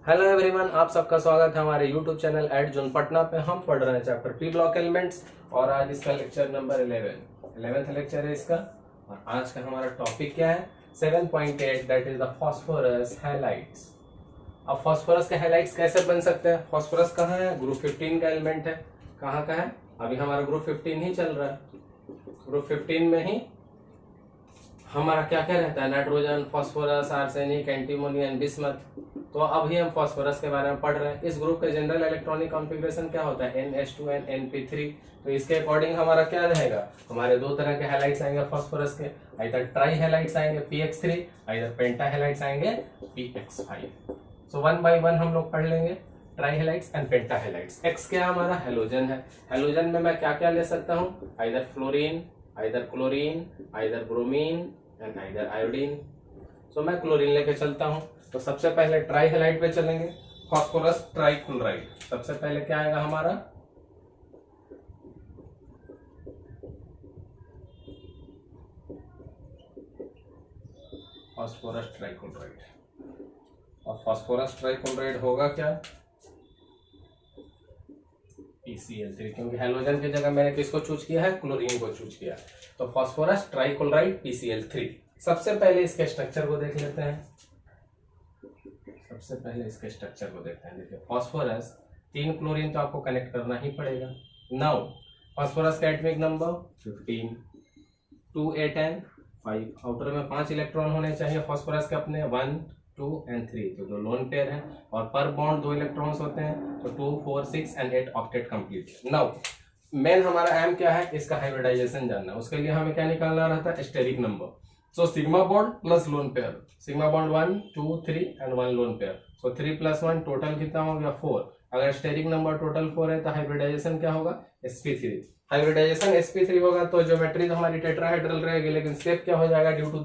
Hello everyone, आप सबका स्वागत है हमारे YouTube channel at zone Patna पे। हम पढ़ रहे हैं चैप्टर पी ब्लॉक एलिमेंट्स और आज इसका लेक्चर नंबर 11th लेक्चर है इसका। और आज का हमारा टॉपिक क्या है? 7.8 that is the phosphorus halides. अब फास्फोरस के हैलाइड्स कैसे बन सकते हैं? फास्फोरस कहाँ है? ग्रुप 15 का एलिमेंट है। कहाँ का है? अभी हमारा ग्रुप 15 ही चल रहा है। ग्रुप 15 में ही हमारा क्या क्या रहता है? Nitrogen, phosphorus, arsenic, antimony and bismuth. तो अभी हम फास्फोरस के बारे में पढ़ रहे हैं। इस ग्रुप का जनरल इलेक्ट्रॉनिक कॉन्फ़िगरेशन क्या होता है? NH2 NP3। तो इसके अकॉर्डिंग हमारा क्या रहेगा? हमारे दो तरह के हैलाइड्स आएंगे फास्फोरस के, आइदर ट्राई हैलाइड्स आएंगे PX3, आइदर पेंटा हैलाइड्स आएंगे PX5। So one by one हम लोग पढ़ लेंगे। Try halides and penta halides. X क्या हमारा? हेलोजन है। हेलोजन में मैं क्या क्या ले सकता हूँ? Either fluorine, either chlorine, either bromine and either iodine. So मैं क्लोरीन लेके चलता हूँ। तो सबसे पहले ट्राई हैलाइड पे चलेंगे, फास्फोरस ट्राइक्लोराइड। सबसे पहले क्या आएगा हमारा? Phosphorus trichloride. और फास्फोरस ट्राइक्लोराइड होगा क्या? PCl3, क्योंकि हेलोजन की जगह मैंने किसको चूज किया है? क्लोरीन को चूज किया। तो फास्फोरस ट्राइक्लोराइड PCl3। सबसे पहले इसके स्ट्रक्चर को देख लेते हैं। सबसे पहले इसके स्ट्रक्चर को देखते हैं। देखिए फास्फोरस, 3 क्लोरीन तो आपको कनेक्ट करना ही पड़ेगा। नाउ फास्फोरस का एटॉमिक नंबर 15, 2 8 एंड 5। आउटर में 5 इलेक्ट्रॉन होने चाहिए फास्फोरस के अपने, 1 2 एंड 3। तो जो लोन पेयर है, और पर बॉन्ड 2 इलेक्ट्रॉन्स होते हैं। तो 2 4 6 and 8 octet complete. Now main हमारा एम क्या है? इसका हाइब्रिडाइजेशन जानना। उसके लिए हमें क्या निकालना रहता है? Steric number. So sigma bond plus lone pair. Sigma bond 1 2 3 and 1 lone pair. So 3 + 1 total कितना हो गया? 4। अगर स्टेरिक नंबर टोटल 4 है तो हाइब्रिडाइजेशन क्या होगा? sp3। हाइब्रिडाइजेशन sp3 होगा तो ज्योमेट्री तो हमारी टेट्राहेड्रल रहेगी, लेकिन शेप क्या हो जाएगा? Due to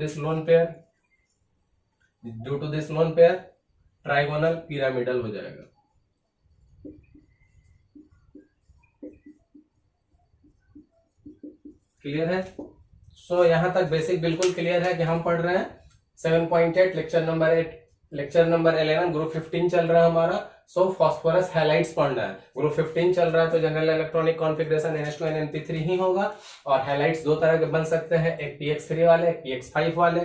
this lone pair trigonal pyramidal हो जाएगा। क्लियर है? सो यहां तक बेसिक बिल्कुल क्लियर है कि हम पढ़ रहे हैं 7.8 लेक्चर नंबर 11 ग्रुप 15 चल रहा है हमारा। सो फास्फोरस हैलाइड्स पढ़ना है। ग्रुप 15 चल रहा है तो general electronic configuration NH2 NP3 ही होगा। और हैलाइड्स दो तरह के बन सकते हैं, एक PX3 वाले, एक PX5 वाले।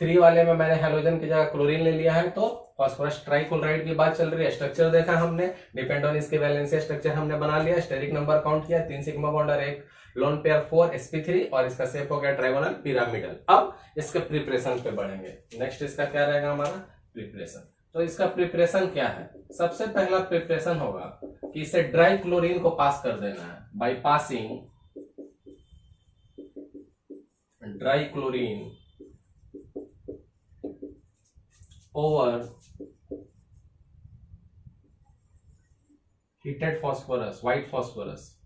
3 वाले में मैंने हेलोजन की जगह क्लोरीन ले लिया है। तो फास्फोरस ट्राइक्लोराइड की बात चल रही है। स्ट्रक्चर देखा हमने, डिपेंड ऑन इसके वैलेंसी स्ट्रक्चर हमने बना लिया। स्टेरिक नंबर काउंट किया, 3 सिग्मा बॉन्ड और 1 लोन पेयर 4 sp3, और इसका शेप हो गया ट्राइगोनल पिरामिडल। अब इसके प्रिपरेशन पे बढ़ेंगे। नेक्स्ट इसका क्या रहेगा हमारा? प्रिपरेशन। तो इसका प्रिपरेशन क्या है? सबसे पहला प्रिपरेशन होगा कि इसे ड्राई क्लोरीन को पास कर देना है by passing dry chlorine over heated phosphorus, white phosphorus.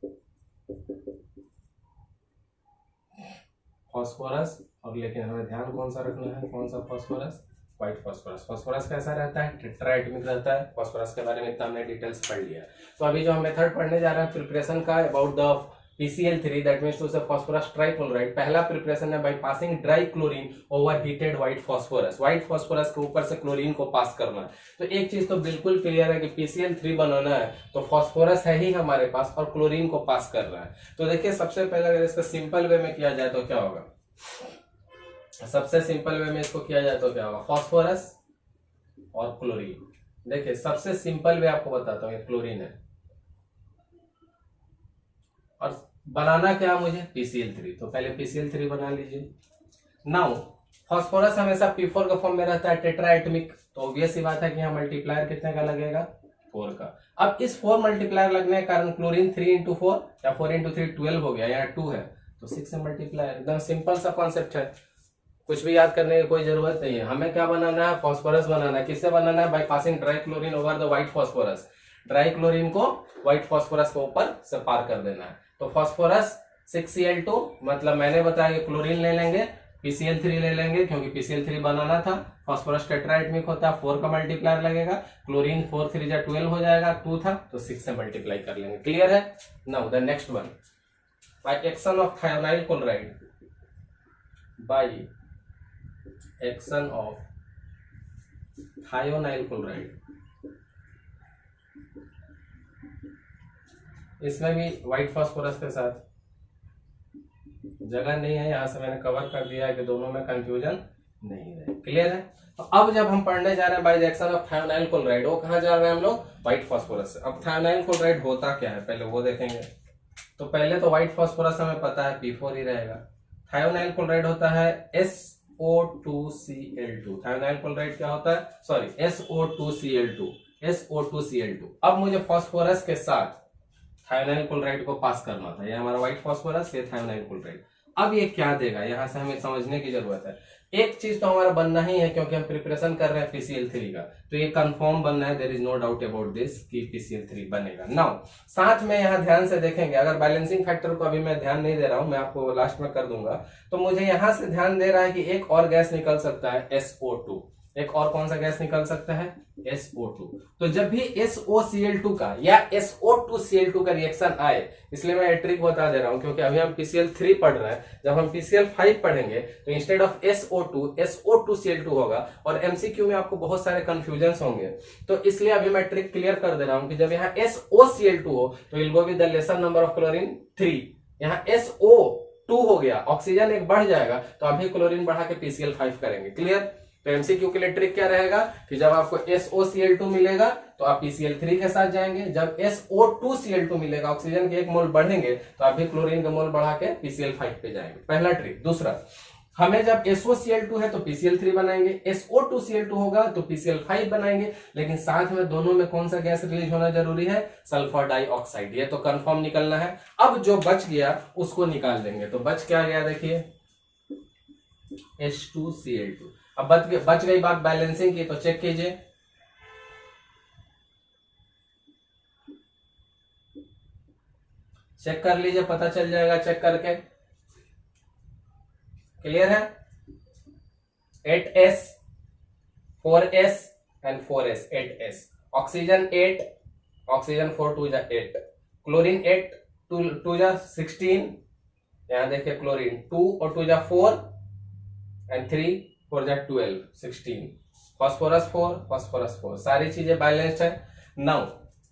और लेकिन हमें ध्यान कौन सा रखना है? कौन सा फास्फोरस? White phosphorus. फास्फोरस कैसा रहता है? टेट्राएटमिक रहता है। फास्फोरस के बारे में इतना हमने डिटेल्स पढ़ लिया। तो अभी जो हम मेथड पढ़ने जा रहे हैं प्रिपरेशन का, about the PCl3 that means to say phosphorus trichloride. पहला प्रिपरेशन है by passing dry chlorine over heated white phosphorus. White phosphorus के ऊपर से क्लोरीन को पास करना है। तो एक चीज तो बिल्कुल क्लियर है कि PCl3 बनाना है तो फास्फोरस है ही हमारे पास और क्लोरीन को पास कर रहा है। तो देखिए सबसे पहले अगर इसका सिंपल वे में किया जाए तो क्या होगा? सबसे सिंपल वे में इसको किया जाए तो क्या होगा? फास्फोरस और क्लोरीन। देखिए सबसे सिंपल वे आपको बताता हूं, ये क्लोरीन है और बनाना क्या मुझे? PCl3। तो पहले PCl3 बना लीजिए। नाउ फास्फोरस हमेशा P4 का फॉर्म में रहता है, टेट्राएटमिक। तो ऑब्वियस सी बात है कि यहाँ मल्टीप्लायर कितने का लगेगा? 4 का। अब इस 4 मल्टीप्लायर लगने के कारण क्लोरीन 3 × 4 या 4 × 3 12 हो गया, यहाँ 2 है तो 6 से मल्टीप्लायर। एकदम सिंपल सा कॉन्सेप्ट है, कुछ भी याद करने की कोई जरूरत नहीं है। हमें क्या बनाना है? फास्फोरस बनाना है। किससे बनाना है? By passing dry chlorine over the white phosphorus. Dry chlorine को व्हाइट फास्फोरस के ऊपर से पार कर देना है। तो फास्फोरस 6Cl2, मतलब मैंने बताया कि क्लोरीन ले लेंगे, PCl3 ले लेंगे क्योंकि PCl3 बनाना था। फास्फोरस टेट्राएटमिक होता है, 4 का मल्टीप्लायर लगेगा। क्लोरीन 4 3 जा 12 हो जाएगा, 2 था तो 6 से मल्टीप्लाई कर लेंगे। क्लियर है? Now the next one, by action of thionyl chloride, by action of thionyl chloride इसमें भी व्हाइट फास्फोरस के साथ, जगह नहीं है यहाँ से मैंने कवर कर दिया है कि दोनों में कंफ्यूजन नहीं है। क्लियर है? तो अब जब हम पढ़ने जा रहे हैं by the action of thionyl chloride, वो कहाँ जा रहे हैं हम लोग? व्हाइट फास्फोरस से। अब थायोनाइल क्लोराइड होता क्या है पहले वो देखेंगे। तो पहले तो व्हाइट फास्फोरस हमें पता है P4 ही रहेगा। थायोनाइल क्लोराइड होता है SO2Cl2। थायोनाइल क्लोराइड क्या होता है? Sorry, SO2Cl2। SO2Cl2। अब मुझे फास्फोरस के साथ थायोनाइल क्लोराइड को पास करना था। ये हमारा व्हाइट फास्फोरस, ये थायोनाइल क्लोराइड। अब ये क्या देगा, यहां से हमें समझने की जरूरत है। एक चीज तो हमारा बनना ही है क्योंकि हम प्रिपरेशन कर रहे हैं PCl3 का, तो ये कंफर्म बनना है, there is no doubt about this कि PCl3 बनेगा। नाउ साथ में यहाँ ध्यान से देखेंगे, अगर बैलेंसिंग फैक्टर को अभी मैं ध्यान नहीं दे रहा हूं, मैं आपको लास्ट में कर दूंगा, तो मुझे यहां से ध्यान दे रहा है कि एक और गैस निकल सकता है SO2। एक और कौन सा गैस निकल सकता है? SO2। तो जब भी SOCl2 का या SO2Cl2 का रिएक्शन आए, इसलिए मैं ट्रिक बता दे रहा हूं क्योंकि अभी हम PCl3 पढ़ रहे हैं, जब हम PCl5 पढ़ेंगे तो इंस्टेड ऑफ SO2 SO2Cl2 होगा और MCQ में आपको बहुत सारे कंफ्यूजन होंगे। तो इसलिए अभी मैं ट्रिक क्लियर कर दे रहा हूं कि जब यहाँ SOCl2 हो तो will go with the lesser number of chlorine 3। यहाँ SO2 हो गया, ऑक्सीजन एक बढ़ जाएगा, तो अभी क्लोरीन बढ़ा के PCl5 करेंगे। क्लियर? तो एमसीक्यू के लिए ट्रिक क्या रहेगा कि जब आपको SOCl2 मिलेगा तो आप PCl3 के साथ जाएंगे, जब SO2Cl2 मिलेगा, ऑक्सीजन के 1 मोल बढ़ेंगे, तो आप भी क्लोरीन का मोल बढ़ा के PCl5 पे जाएंगे। पहला ट्रिक। दूसरा, हमें जब SOCl2 है तो PCl3 बनाएंगे, SO2Cl2 होगा तो PCl5 बनाएंगे, लेकिन साथ में दोनों में कौन सा गैस रिलीज होना जरूरी है? Sulphur dioxide. ये तो कंफर्म निकलना है। अब जो बच गया उसको निकाल देंगे। तो बच क्या गया देखिए, H2Cl2। अब बच गई बात बैलेंसिंग की, तो चेक कीजिए। चेक कर लीजिए, पता चल जाएगा चेक करके। क्लियर है? 8S 4S and 4S 8S। Oxygen 8, oxygen 4 2 जा 8, क्लोरीन 8 2 जा 16, यहां देखिए क्लोरीन 2 और 2 जा 4 एंड 3 4 जा 12 16, फास्फोरस 4 फास्फोरस 4, सारी चीजें बैलेंस्ड है। नाउ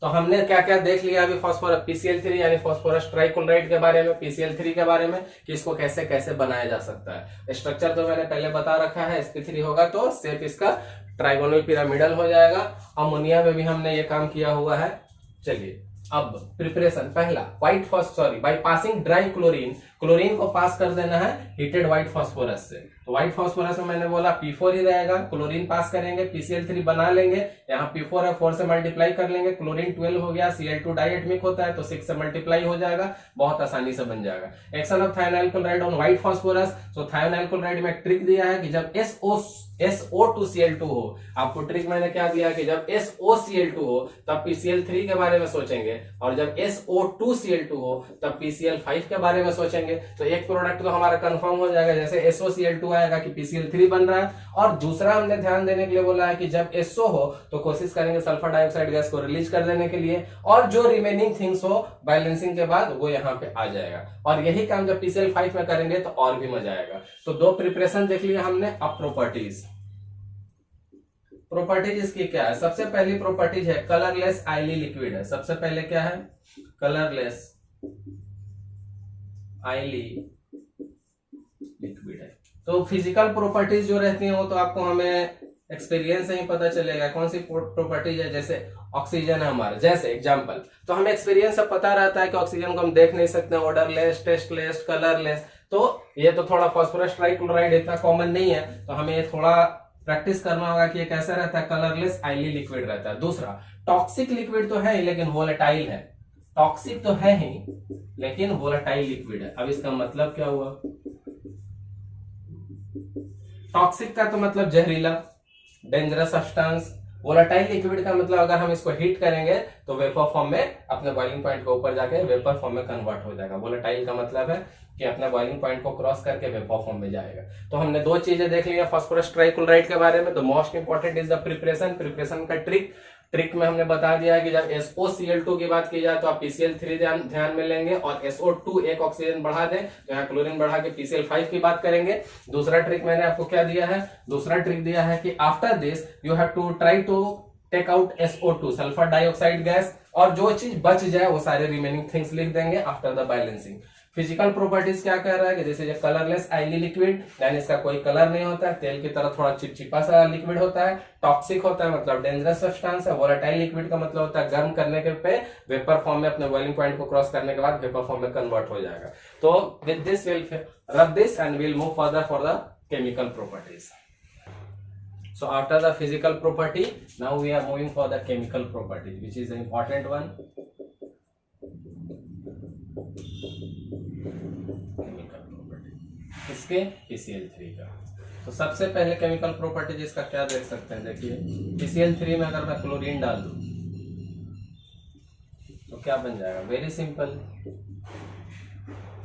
तो हमने क्या क्या देख लिया अभी फास्फोरस PCl3 यानी फास्फोरस ट्राइक्लोराइड के बारे में, PCl3 के बारे में कि इसको कैसे कैसे बनाया जा सकता है। स्ट्रक्चर तो मैंने पहले बता रखा है, sp3 होगा तो शेप इसका ट्राइगोनल पिरामिडल हो जाएगा। अमोनिया में भी हमने ये काम किया हुआ है। चलिए अब प्रिपरेशन। पहला white phosphorus bye passing dry chlorine, chlorine को पास कर देना है हीटेड व्हाइट फास्फोरस से। तो व्हाइट फास्फोरस में मैंने बोला P4 ही रहेगा, क्लोरीन पास करेंगे, PCl3 बना लेंगे, यहाँ P4 है 4 से मल्टीप्लाई कर लेंगे, क्लोरीन 12 हो गया, Cl2 डाइएटमिक होता है तो 6 से मल्टीप्लाई हो जाएगा, बहुत आसानी से बन जाएगा। Action of thionyl chloride on white phosphorus. तो थायोनाइल क्लोराइड में ट्रिक दिया है कि जब SO2Cl2 हो, आपको ट्रिक मैंने क्या दिया कि जब SOCl2 हो तब PCl3 के बारे में सोचेंगे, और जब SO2Cl2 हो तब PCl5 के बारे में सोचेंगे। तो एक प्रोडक्ट तो हमारा कंफर्म हो जाएगा, जैसे SOCl2 आएगा कि PCl3 बन रहा है, और दूसरा हमने ध्यान देने के लिए बोला है कि जब SO हो तो कोशिश करेंगे सल्फर डाइऑक्साइड गैस को रिलीज कर देने के लिए, और जो रिमेनिंग थिंग्स हो बैलेंसिंग के बाद वो यहाँ पे आ जाएगा। और यही काम जब PCl5 में करेंगे तो और भी मजा आएगा। तो दो प्रिपरेशन देख लिया हमने। अब प्रॉपर्टीज, प्रॉपर्टीज इसकी क्या है? सबसे पहली प्रॉपर्टीज है कलरलेस आइली लिक्विड है। सबसे पहले क्या है? कलरलेस आइली लिक्विड है। तो फिजिकल प्रॉपर्टीज जो रहती हैं वो तो आपको हमें एक्सपीरियंस से ही पता चलेगा कौन सी प्रॉपर्टीज है। जैसे ऑक्सीजन है हमारा, जैसे एग्जांपल, तो हमें एक्सपीरियंस से पता रहता है कि ऑक्सीजन को हम देख नहीं सकते, ऑर्डरलेस, टेस्टलेस, कलरलेस। तो ये तो थोड़ा फास्फोरस ट्राइक्लोराइड इतना कॉमन नहीं है, तो हमें ये थोड़ा प्रैक्टिस करना होगा कि ये कैसा रहता है, कलरलेस आइली लिक्विड रहता है। दूसरा, टॉक्सिक लिक्विड तो है ही लेकिन वोलेटाइल है। टॉक्सिक तो है ही लेकिन वोलेटाइल लिक्विड है। अब इसका मतलब क्या हुआ? टॉक्सिक का तो मतलब जहरीला, डेंजरस सब्सटेंस। वोलेटाइल लिक्विड का मतलब अगर हम इसको हीट करेंगे तो वेपर फॉर्म में अपने बॉइलिंग पॉइंट के ऊपर जाके वेपर फॉर्म में कन्वर्ट हो जाएगा। वोलेटाइल का मतलब है कि अपने बॉइलिंग पॉइंट को क्रॉस करके वेपर फॉर्म में जाएगा। तो हमने दो चीजें देख ली फास्फोरस ट्राइक्लोराइड के बारे में। तो most important is the preparation. Preparation का ट्रिक में हमने बता दिया है कि जब SOCl2 की बात की जाए तो आप PCl3 ध्यान में लेंगे, और SO2 एक ऑक्सीजन बढ़ा दें तो यहाँ क्लोरीन बढ़ा के PCl5 की बात करेंगे। दूसरा ट्रिक मैंने आपको क्या दिया है? दूसरा ट्रिक दिया है कि after this you have to try to take out SO2 sulphur dioxide gas, और जो चीज बच जाए वो सारे रिमेनिंग थिंग्स लिख देंगे after the balancing. Physical properties क्या कह रहा है कि जैसे ये कलरलेस आइली लिक्विड, यानी इसका कोई कलर नहीं होता है, तेल की तरह थोड़ा चिपचिपा सा लिक्विड होता है, टॉक्सिक होता है मतलब डेंजरस सब्सटेंस है, वोलेटाइल लिक्विड का मतलब होता है गर्म करने के पे वेपर फॉर्म में अपने बॉइलिंग पॉइंट को क्रॉस करने के बाद वेपर फॉर्म में कन्वर्ट हो जाएगा। तो विद दिस विल रब this and will move further for the chemical properties. So after the physical property, now we are moving for the chemical property, which is the important one. Chemical property. इसके PCl3 का। तो सबसे पहले chemical property जिसका क्या देख सकते हैं, देखिए PCl3 में अगर मैं क्लोरीन डाल दूं तो क्या बन जाएगा, वेरी सिंपल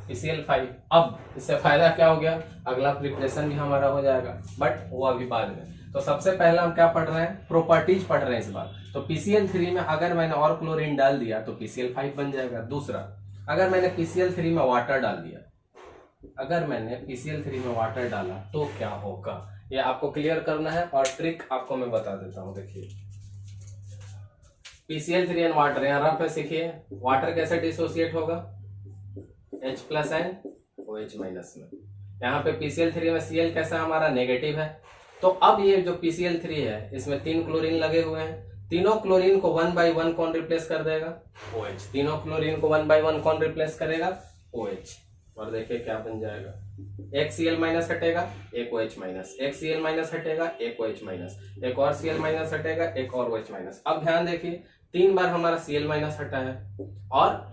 PCl5। अब इससे फायदा क्या हो गया, अगला प्रिपरेशन भी हमारा हो जाएगा, बट वो अभी बाद में। तो सबसे पहला हम क्या पढ़ रहे हैं, प्रॉपर्टीज पढ़ रहे हैं इस बार। तो PCl3 में अगर मैंने और क्लोरीन डाल दिया तो PCl5 बन जाएगा। दूसरा, अगर मैंने PCl3 में वाटर डाल दिया, अगर मैंने PCl3 में वाटर डाला तो क्या होगा, ये आपको क्लियर करना है और ट्रिक आपको मैं बता देता हूं। देखिए PCl3 एंड वाटर, यहाँ रफ है, सीखिए वाटर कैसे डिसोसिएट होगा, H+ एंड OH- में। यहाँ पे PCl3 में Cl कैसा हमारा नेगेटिव है। तो अब ये जो PCl3 है इसमें 3 क्लोरीन लगे हुए हैं, तीनों क्लोरीन को 1 by 1 कौन रिप्लेस कर देगा, OH। तीनों क्लोरीन को 1 by 1 कौन रिप्लेस करेगा, OH। और देखिए क्या बन जाएगा, एक Cl- हटेगा, एक OH-, एक Cl- हटेगा, एक OH-, एक और Cl- हटेगा, एक और OH-। अब ध्यान देखिए 3 बार हमारा Cl- हटा है और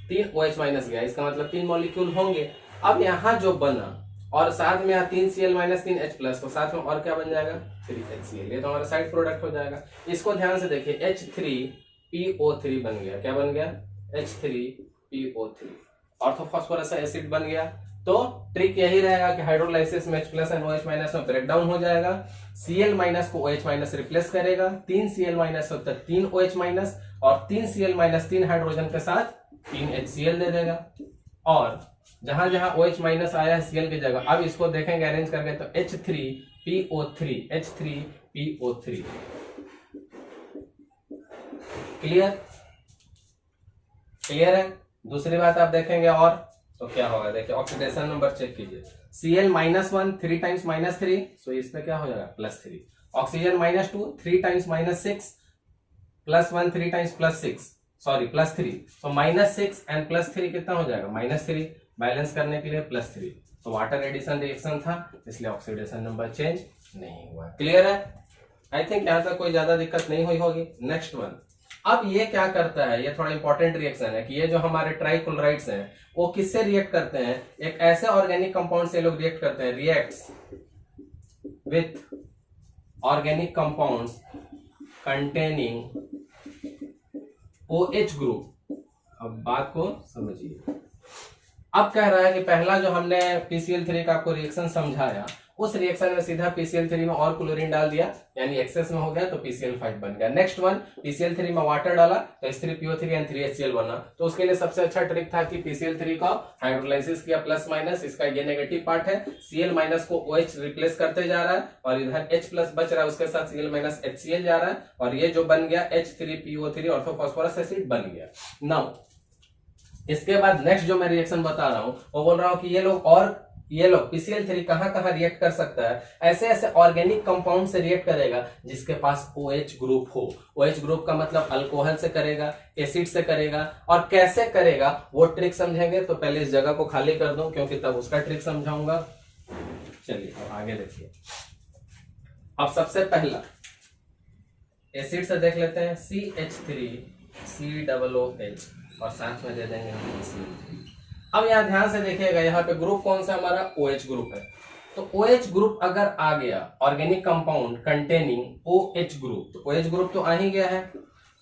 3 OH- गया, इसका मतलब 3 मॉलिक्यूल होंगे। अब यहाँ जो बना और साथ में यहाँ 3 Cl- 3 H+, तो साथ में और क्या बन जाएगा, 3 HCl। ये तो हमारा साइड प्रोडक्ट हो जाएगा। इसको ध्यान से देखिए, H3PO3 बन गया, क्या बन गया, H3PO3, ऑर्थोफॉस्फोरस एसिड बन गया। तो ट्रिक यही रहेगा कि हाइड्रोलाइसिस में H+ एंड OH- में ब्रेक डाउन हो जाएगा, Cl- को OH- रिप्लेस करेगा, 3 Cl- होता है 3 OH- और 3 Cl- 3 हाइड्रोजन के साथ 3 HCl दे देगा। और जहां जहां OH- आया है Cl की जगह, अब इसको देखेंगे अरेंज करके तो H3PO3, H3PO3। क्लियर, क्लियर है। दूसरी बात आप देखेंगे और तो क्या होगा, देखिए ऑक्सीडेशन नंबर चेक कीजिए, Cl-1 3 टाइम्स -3, सो इसमें क्या हो जाएगा, +3। ऑक्सीजन -2 3 टाइम्स -6, +1 3 टाइम्स +6, सॉरी +3, तो -6 एंड +3 कितना हो जाएगा, -3, बैलेंस करने के लिए +3। तो वाटर एडिशन रिएक्शन था, इसलिए ऑक्सीडेशन नंबर चेंज नहीं हुआ। क्लियर है, आई थिंक यहां तक कोई ज्यादा दिक्कत नहीं हुई होगी। नेक्स्ट वन, अब ये क्या करता है, ये थोड़ा इंपॉर्टेंट रिएक्शन है कि ये जो हमारे ट्राइक्लोराइड्स हैं वो किससे रिएक्ट करते हैं, एक ऐसे ऑर्गेनिक कंपाउंड से लोग रिएक्ट करते हैं, reacts with organic compounds containing OH group. अब बात को समझिए, अब कह रहा है कि पहला जो हमने PCl3 का आपको रिएक्शन समझाया, उस रिएक्शन में सीधा PCl3 में और क्लोरीन डाल दिया, यानी एक्सेस में हो गया, तो PCl5 बन गया। नेक्स्ट वन, PCl3 में वाटर डाला तो H3PO3 एंड 3 HCl बना। तो उसके लिए सबसे अच्छा ट्रिक था कि PCl3 का हाइड्रोलाइसिस किया +-, इसका ये नेगेटिव पार्ट है, Cl- को OH रिप्लेस करते जा रहा है और इधर H+ बच रहा है, उसके साथ Cl- HCl जा रहा है और ये जो बन गया H3PO3 ऑर्थोफॉस्फोरस एसिड बन गया। नाउ इसके बाद नेक्स्ट जो मैं रिएक्शन बता रहा हूं वो बोल रहा हूं कि ये लोग PCl3 कहां कहां रिएक्ट कर सकता है, ऐसे ऐसे ऑर्गेनिक कंपाउंड से रिएक्ट करेगा जिसके पास OH ग्रुप हो। OH ग्रुप का मतलब अल्कोहल से करेगा, एसिड से करेगा, और कैसे करेगा वो ट्रिक समझेंगे। तो पहले इस जगह को खाली कर दूं क्योंकि तब उसका ट्रिक समझाऊंगा। चलिए अब आगे देखिए। अब सबसे पहला एसिड से देख लेते हैं, CH3COOH और साथ में दे देंगे हम PCl3। अब यहाँ ध्यान से देखिएगा, यहाँ पे ग्रुप कौन सा हमारा, OH ग्रुप है। तो OH ग्रुप अगर आ गया, organic compound containing OH group, तो OH ग्रुप तो आ ही गया है।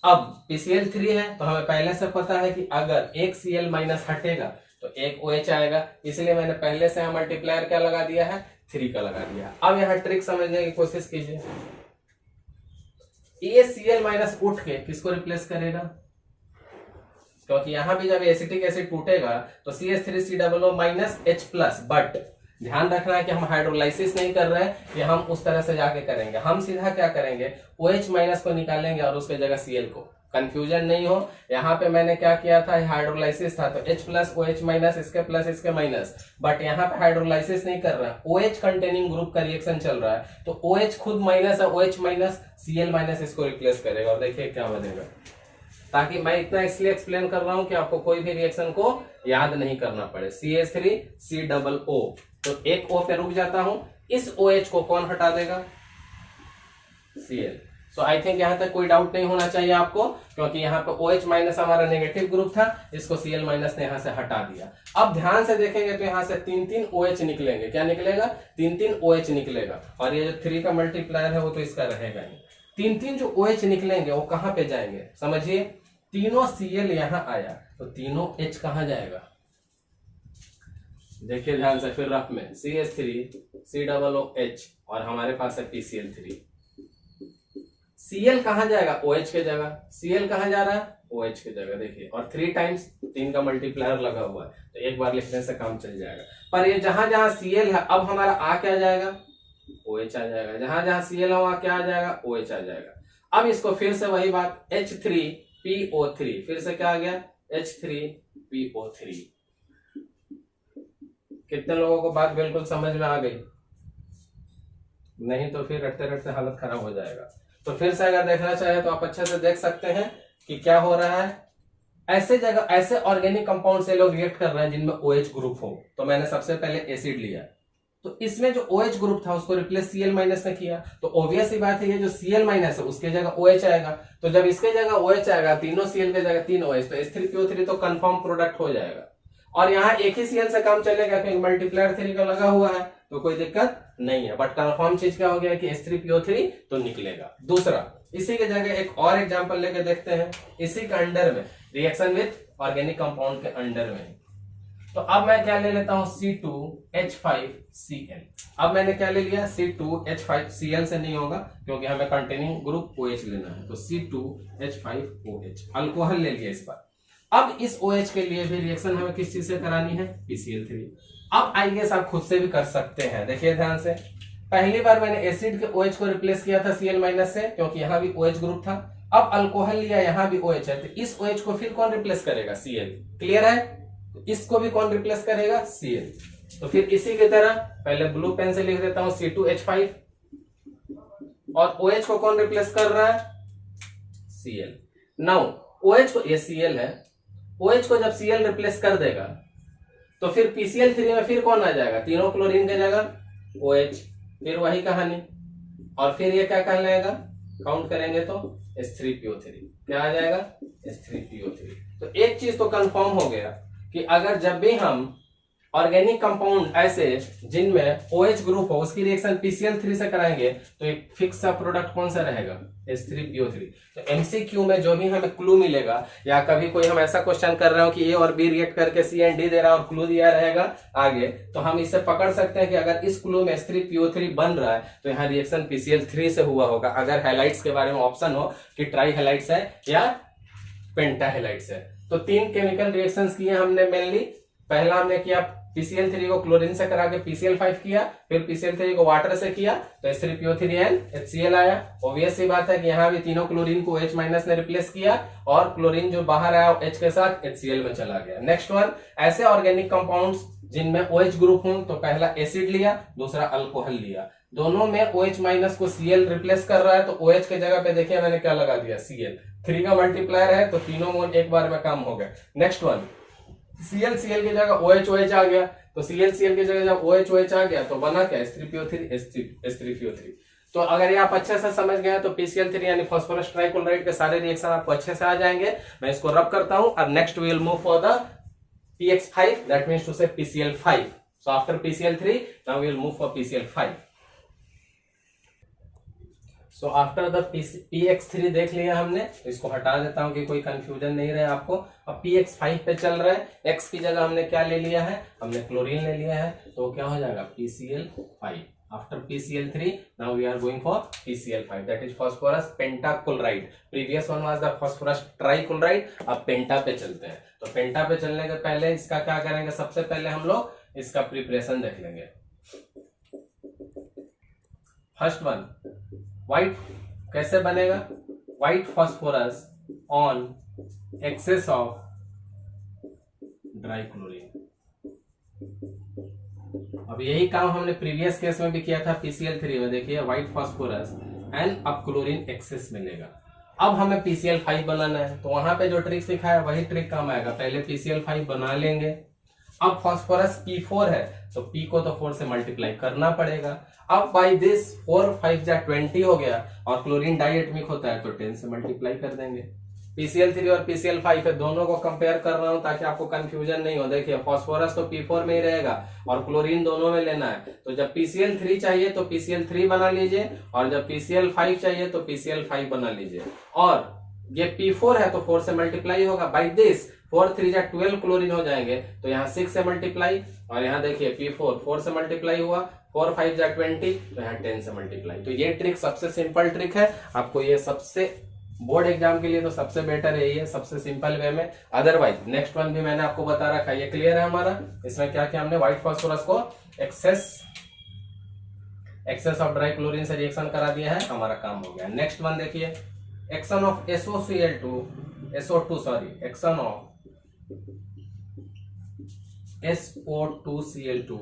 अब PCl3 है तो हमें पहले से पता है कि अगर एक Cl- हटेगा तो एक OH आएगा, इसलिए मैंने पहले से मल्टीप्लायर क्या लगा दिया है, 3 का लगा दिया। अब यहाँ ट्रिक समझने की कोशिश कीजिए, ये Cl- उठ के किसको रिप्लेस करेगा, क्योंकि यहां भी जब एसिटिक एसिड टूटेगा तो CH3COO- H+, बट ध्यान रखना है कि हम हाइड्रोलाइसिस नहीं कर रहे हैं कि हम उस तरह से जाके करेंगे। हम सीधा क्या करेंगे, OH- को निकालेंगे और उसके जगह Cl को कंफ्यूजन नहीं हो। यहाँ पे मैंने क्या किया था, हाइड्रोलाइसिस था तो H प्लस OH माइनस इसके प्लस इसके माइनस, बट यहाँ पे हाइड्रोलाइसिस नहीं कर रहा है, OH कंटेनिंग ग्रुप का रिएक्शन चल रहा है तो OH खुद माइनस है, OH माइनस Cl माइनस इसको रिप्लेस करेगा और देखिए क्या बनेगा। ताकि मैं इतना इसलिए एक्सप्लेन कर रहा हूं कि आपको कोई भी रिएक्शन को याद नहीं करना पड़े। CH3COO, तो एक O पे रुक जाता हूं, इस OH को कौन हटा देगा, Cl। सो आई थिंक यहां तक कोई डाउट नहीं होना चाहिए आपको, क्योंकि यहाँ पे OH माइनस हमारा नेगेटिव ग्रुप था, इसको Cl माइनस ने यहां से हटा दिया। अब ध्यान से देखेंगे तो यहां से 3-3 OH निकलेंगे, क्या निकलेगा, 3-3 OH निकलेगा, और ये जो 3 का मल्टीप्लायर है वो तो इसका रहेगा ही। 3-3 जो OH निकलेंगे वो कहां पे जाएंगे, समझिए, तीनों Cl यहां आया तो तीनों H कहां जाएगा, देखिए ध्यान से फिर रफ में, CH3COOH और हमारे पास है PCl3। Cl कहां जाएगा, OH के जगह, Cl कहां जा रहा है, OH की जगह, देखिए, और 3 टाइम्स 3 का मल्टीप्लायर लगा हुआ है तो एक बार लिखने से काम चल जाएगा। पर ये जहां जहां Cl है अब हमारा आ क्या जाएगा, OH आ जाएगा, जहां जहां Cl है वहां क्या आ जाएगा, OH आ जाएगा। अब इसको फिर से वही बात, H3PO3, फिर से क्या आ गया, H3PO3। कितने लोगों को बात बिल्कुल समझ में आ गई, नहीं तो फिर रटते रटते हालत खराब हो जाएगा। तो फिर से अगर देखना चाहे तो आप अच्छे से देख सकते हैं कि क्या हो रहा है। ऐसे जगह ऐसे ऑर्गेनिक कंपाउंड से लोग रिएक्ट कर रहे हैं जिनमें OH ग्रुप हो, तो मैंने सबसे पहले एसिड लिया, तो इसमें जो OH ग्रुप था उसको रिप्लेस Cl माइनस ने किया, तो ऑब्वियस ही बात है ये जो Cl माइनस है उसके जगह OH आएगा, तो जब इसके जगह OH आएगा, तीनों Cl के जगह 3 OH, तो H3PO3 तो कंफर्म प्रोडक्ट हो जाएगा। और यहाँ एक ही Cl से काम चलेगा क्योंकि मल्टीप्लायर 3 का लगा हुआ है तो कोई दिक्कत नहीं है, बट कंफर्म चीज क्या हो गया कि H3PO3 तो निकलेगा। दूसरा, इसी की जगह एक और एग्जांपल लेके देखते हैं, इसी के अंडर में रिएक्शन विथ ऑर्गेनिक कंपाउंड के अंडर में। तो अब मैं क्या ले लेता हूं, C2H5Cl। अब मैंने क्या ले लिया, C2H5Cl से नहीं होगा क्योंकि हमें कंटेनिंग ग्रुप OH लेना है, तो C2H5OH अल्कोहल ले लिया इस बार। अब इस OH के लिए भी रिएक्शन हमें किस चीज से करानी है, PCl3। अब आई गेस आप खुद से भी कर सकते हैं, देखिए ध्यान से, पहली बार मैंने एसिड के OH को रिप्लेस किया था Cl माइनस से क्योंकि यहाँ भी OH ग्रुप था, अब अल्कोहल लिया, यहाँ भी OH है, तो इस OH को फिर कौन रिप्लेस करेगा, Cl। क्लियर है, तो इसको भी कौन रिप्लेस करेगा, Cl। तो फिर इसी की तरह पहले ब्लू पेन से लिख देता हूं C2H5, और OH को कौन रिप्लेस कर रहा है, Cl। नाउ OH को, ये Cl है, OH को जब Cl रिप्लेस कर देगा तो फिर PCl3 में फिर कौन आ जाएगा, तीनों क्लोरीन की जगह OH, फिर वही कहानी, और फिर ये क्या कहलाएगा, काउंट करेंगे तो H3PO3, क्या आ जाएगा, H3PO3। तो एक चीज तो कंफर्म हो गया कि अगर जब भी हम ऑर्गेनिक कंपाउंड ऐसे जिनमें OH ग्रुप हो उसकी रिएक्शन PCl3 से कराएंगे तो एक फिक्स सा प्रोडक्ट कौन सा रहेगा, H3PO3। तो MCQ में जो भी हमें क्लू मिलेगा, या कभी कोई हम ऐसा क्वेश्चन कर रहे हो कि A और B रिएक्ट करके C एंड D दे रहा है और क्लू दिया रहेगा आगे, तो हम इससे पकड़ सकते हैं कि अगर इस क्लू में H3PO3 बन रहा है तो यहाँ रिएक्शन PCl3 से हुआ होगा, अगर हैलाइड्स के बारे में ऑप्शन हो कि ट्राई हैलाइड्स है या पेंटा हैलाइड्स है। तो 3 केमिकल रिएक्शंस किए हमने मेनली। पहला हमने किया PCl3 को क्लोरीन से करा के PCl5 किया, फिर PCl3 को वाटर से किया तो H3PO3N HCl आया। ऑब्वियस सी बात है कि यहाँ भी तीनों क्लोरीन को H माइनस ने रिप्लेस किया और क्लोरीन जो बाहर आया H के साथ HCl में चला गया। नेक्स्ट वन, ऐसे ऑर्गेनिक कंपाउंड्स जिनमें OH ग्रुप हो तो पहला एसिड लिया, दूसरा अल्कोहल लिया, दोनों में OH माइनस को Cl रिप्लेस कर रहा है तो OH के जगह पे देखिए मैंने क्या लगा दिया, Cl। 3 का मल्टीप्लायर है तो तीनों मोल एक बार में काम हो गया। नेक्स्ट वन, Cl की जगह OH आ गया, तो Cl की जगह जब OH आ गया तो बना क्या, H3PO3। तो अगर ये आप अच्छे से समझ गए तो PCl3 यानी फास्फोरस ट्राइक्लोराइड के सारे रिएक्शन आपको अच्छे से आ जाएंगे। मैं इसको रब करता हूं और next we will move for the PX5, that means to say PCl5। So after PCl3 now we will move for PCl5। So after the PX3 देख लिया हमने, इसको हटा देता हूं कि कोई कंफ्यूजन नहीं रहे आपको। अब PX5 पे चल रहा है, X की जगह हमने क्या ले लिया है, हमने क्लोरीन ले लिया है, तो क्या हो जाएगा PCl5। After PCl3 now we are going for PCl5, that is phosphorus pentachloride. Previous one was the phosphorus trichloride. अब पेंटा पे चलते हैं, तो पेंटा पे चलने के पहले इसका क्या करेंगे, सबसे पहले हम लोग इसका प्रिपरेशन देख लेंगे। फर्स्ट वन, व्हाइट कैसे बनेगा, white phosphorus on excess of dry chlorine. अब यही काम हमने प्रीवियस केस में भी किया था PCl3 में। देखिए व्हाइट फास्फोरस एंड अब क्लोरीन एक्सेस मिलेगा। अब हमें PCl5 बनाना है, तो वहां पे जो ट्रिक सिखाया वही ट्रिक काम आएगा। पहले PCl5 बना लेंगे। अब फास्फोरस P4 है तो P को तो 4 से मल्टीप्लाई करना पड़ेगा। अब बाई दिस 4 5 जा 20 हो गया और क्लोरीन डाइएटमिक होता है तो 10 से मल्टीप्लाई कर देंगे। PCl3 और PCl5 है, दोनों को कंपेयर कर रहा हूं ताकि आपको कंफ्यूजन नहीं हो। देखिए फास्फोरस तो P4 में ही रहेगा और क्लोरीन दोनों में लेना है, तो जब PCl3 चाहिए तो PCl3 बना लीजिए और जब PCl5 चाहिए तो PCl5 बना लीजिए। और ये P4 है तो 4 से मल्टीप्लाई होगा। बाई दिस 4 3 जा 12 क्लोरीन हो जाएंगे, तो यहाँ 6 से मल्टीप्लाई और यहाँ देखिए P4 4 से मल्टीप्लाई हुआ, 4 5 जा 20 तो यहाँ 10 से मल्टीप्लाई। तो ये ट्रिक सबसे सिंपल ट्रिक है। आपको ये सबसे बोर्ड एग्जाम के लिए तो सबसे बेटर है, ये सबसे सिंपल वे में। अदरवाइज नेक्स्ट वन भी मैंने आपको बता रखा है। ये क्लियर है हमारा। इसमें क्या किया हमने, व्हाइट फास्फोरस को एक्सेस ऑफ ड्राई क्लोरीन से रिएक्शन करा दिया है, हमारा काम हो गया। नेक्स्ट वन देखिए, action of SO2 action of SO2Cl2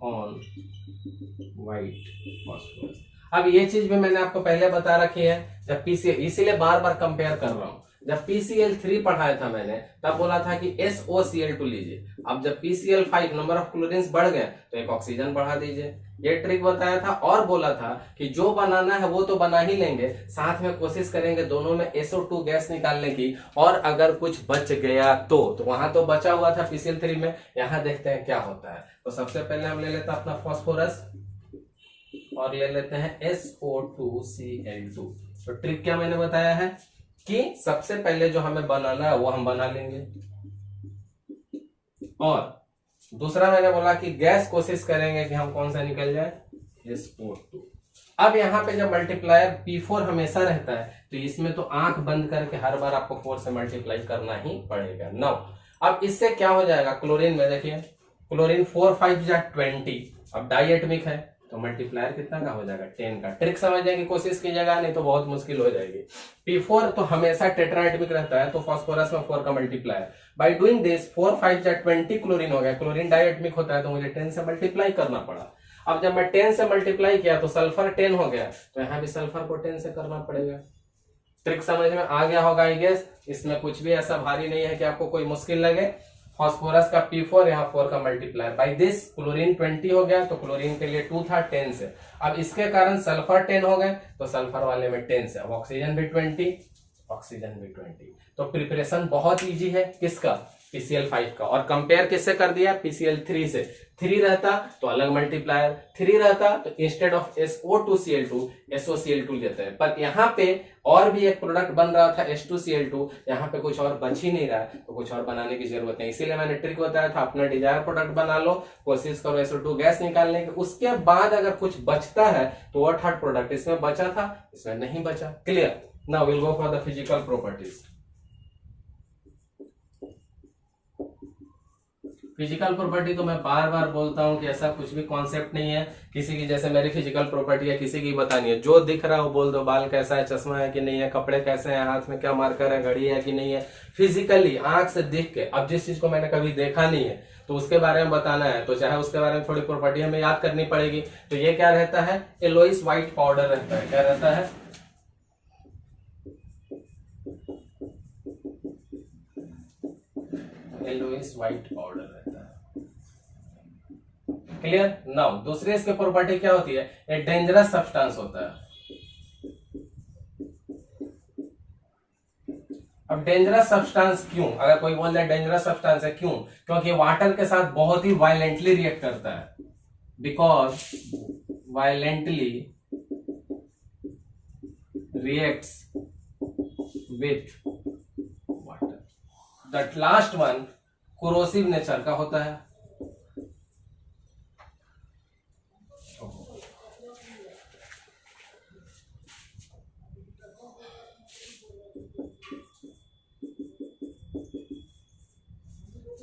on white phosphorus. अब ये चीज भी मैंने आपको पहले बता रखी है। जब PCl, इसीलिए बार बार कंपेयर कर रहा हूं। जब PCl3 पढ़ाया था मैंने तब बोला था कि SOCl2 लीजिए। अब जब PCl5 नंबर ऑफ क्लोरीन्स बढ़ गए तो एक ऑक्सीजन बढ़ा दीजिए। ये ट्रिक बताया था और बोला था कि जो बनाना है वो तो बना ही लेंगे, साथ में कोशिश करेंगे दोनों में SO2 गैस निकालने की। और अगर कुछ बच गया तो वहां तो बचा हुआ था PCl3 में, यहां देखते हैं क्या होता है। तो सबसे पहले हम ले लेते हैं अपना फास्फोरस और ले लेते हैं SO2Cl2। तो ट्रिक क्या मैंने बताया है कि सबसे पहले जो हमें बनाना है वो हम बना लेंगे, और दूसरा मैंने बोला कि गैस कोशिश करेंगे कि हम कौन सा निकल जाए, SO2। अब यहाँ पे जब मल्टीप्लायर P4 हमेशा रहता है तो इसमें तो आंख बंद करके हर बार आपको 4 से मल्टीप्लाई करना ही पड़ेगा। नौ अब इससे क्या हो जाएगा, क्लोरीन में देखिए क्लोरीन 4 5 जा 20, अब डाइएटमिक है तो मल्टीप्लायर कितना का हो जाएगा, 10 का। ट्रिक समझने की कोशिश कीजिएगा, नहीं तो बहुत मुश्किल हो जाएगी। P4 तो हमेशा टेट्राएटमिक रहता है तो फास्फोरस में 4 का मल्टीप्लायर। बाय डूइंग दिस 4 5 जा 20 क्लोरीन हो गया। क्लोरीन डाइएटमिक होता है तो मुझे 10 से मल्टीप्लाई करना पड़ा। अब जब मैं 10 से मल्टीप्लाई किया तो सल्फर 10 हो गया, तो यहाँ भी सल्फर को 10 से करना पड़ेगा। ट्रिक समझ में आ गया होगा आई गेस। इसमें कुछ भी ऐसा भारी नहीं है कि आपको कोई मुश्किल लगे। फास्फोरस का P4 यहाँ 4 का मल्टीप्लायर। बाई दिस क्लोरीन 20 हो गया तो क्लोरीन के लिए 2 था 10 से। अब इसके कारण सल्फर 10 हो गए तो सल्फर वाले में 10 से। अब ऑक्सीजन भी 20। तो प्रिपरेशन बहुत इजी है किसका, PCl5 का। और कंपेयर किससे कर दिया, PCl3 से। 3 रहता तो अलग मल्टीप्लायर, 3 रहता तो इंस्टेड ऑफ SO2Cl2 SOCl2 लेते हैं। पर यहाँ पे और भी एक प्रोडक्ट बन रहा था H2Cl2, यहाँ पे कुछ और बच ही नहीं रहा है तो कुछ और बनाने की जरूरत नहीं। इसीलिए मैंने ट्रिक बताया था, अपना डिजायर प्रोडक्ट बना लो, कोशिश करो SO2 गैस निकालने की। उसके बाद अगर कुछ बचता है तो वो थर्ड प्रोडक्ट। इसमें बचा था, इसमें नहीं बचा। Clear. Now will go for the physical properties. Physical property तो मैं बार बार बोलता हूं कि ऐसा कुछ भी कॉन्सेप्ट नहीं है किसी की। जैसे मेरी फिजिकल प्रॉपर्टी है, किसी की बतानी है, जो दिख रहा है वो बोल दो। बाल कैसा है, चश्मा है कि नहीं है, कपड़े कैसे हैं, हाथ में क्या मार्कर है, घड़ी है कि नहीं है। फिजिकली आंख से देख के, अब जिस चीज को मैंने कभी देखा नहीं है तो उसके बारे में बताना है, तो चाहे उसके बारे में थोड़ी प्रॉपर्टी हमें याद करनी पड़ेगी। तो ये क्या रहता है, एलोइस व्हाइट पाउडर रहता है। क्या रहता है, एलोइस व्हाइट पाउडर रहता है। क्लियर। नाउ दूसरे इसके प्रॉपर्टी क्या होती है, ये डेंजरस सब्सटेंस होता है। अब डेंजरस सब्सटेंस क्यों, अगर कोई बोल रहा है डेंजरस सब्सटेंस है क्यों, क्योंकि वाटर के साथ बहुत ही वायलेंटली रिएक्ट करता है। Because violently reacts with water. That last one corrosive nature का होता है।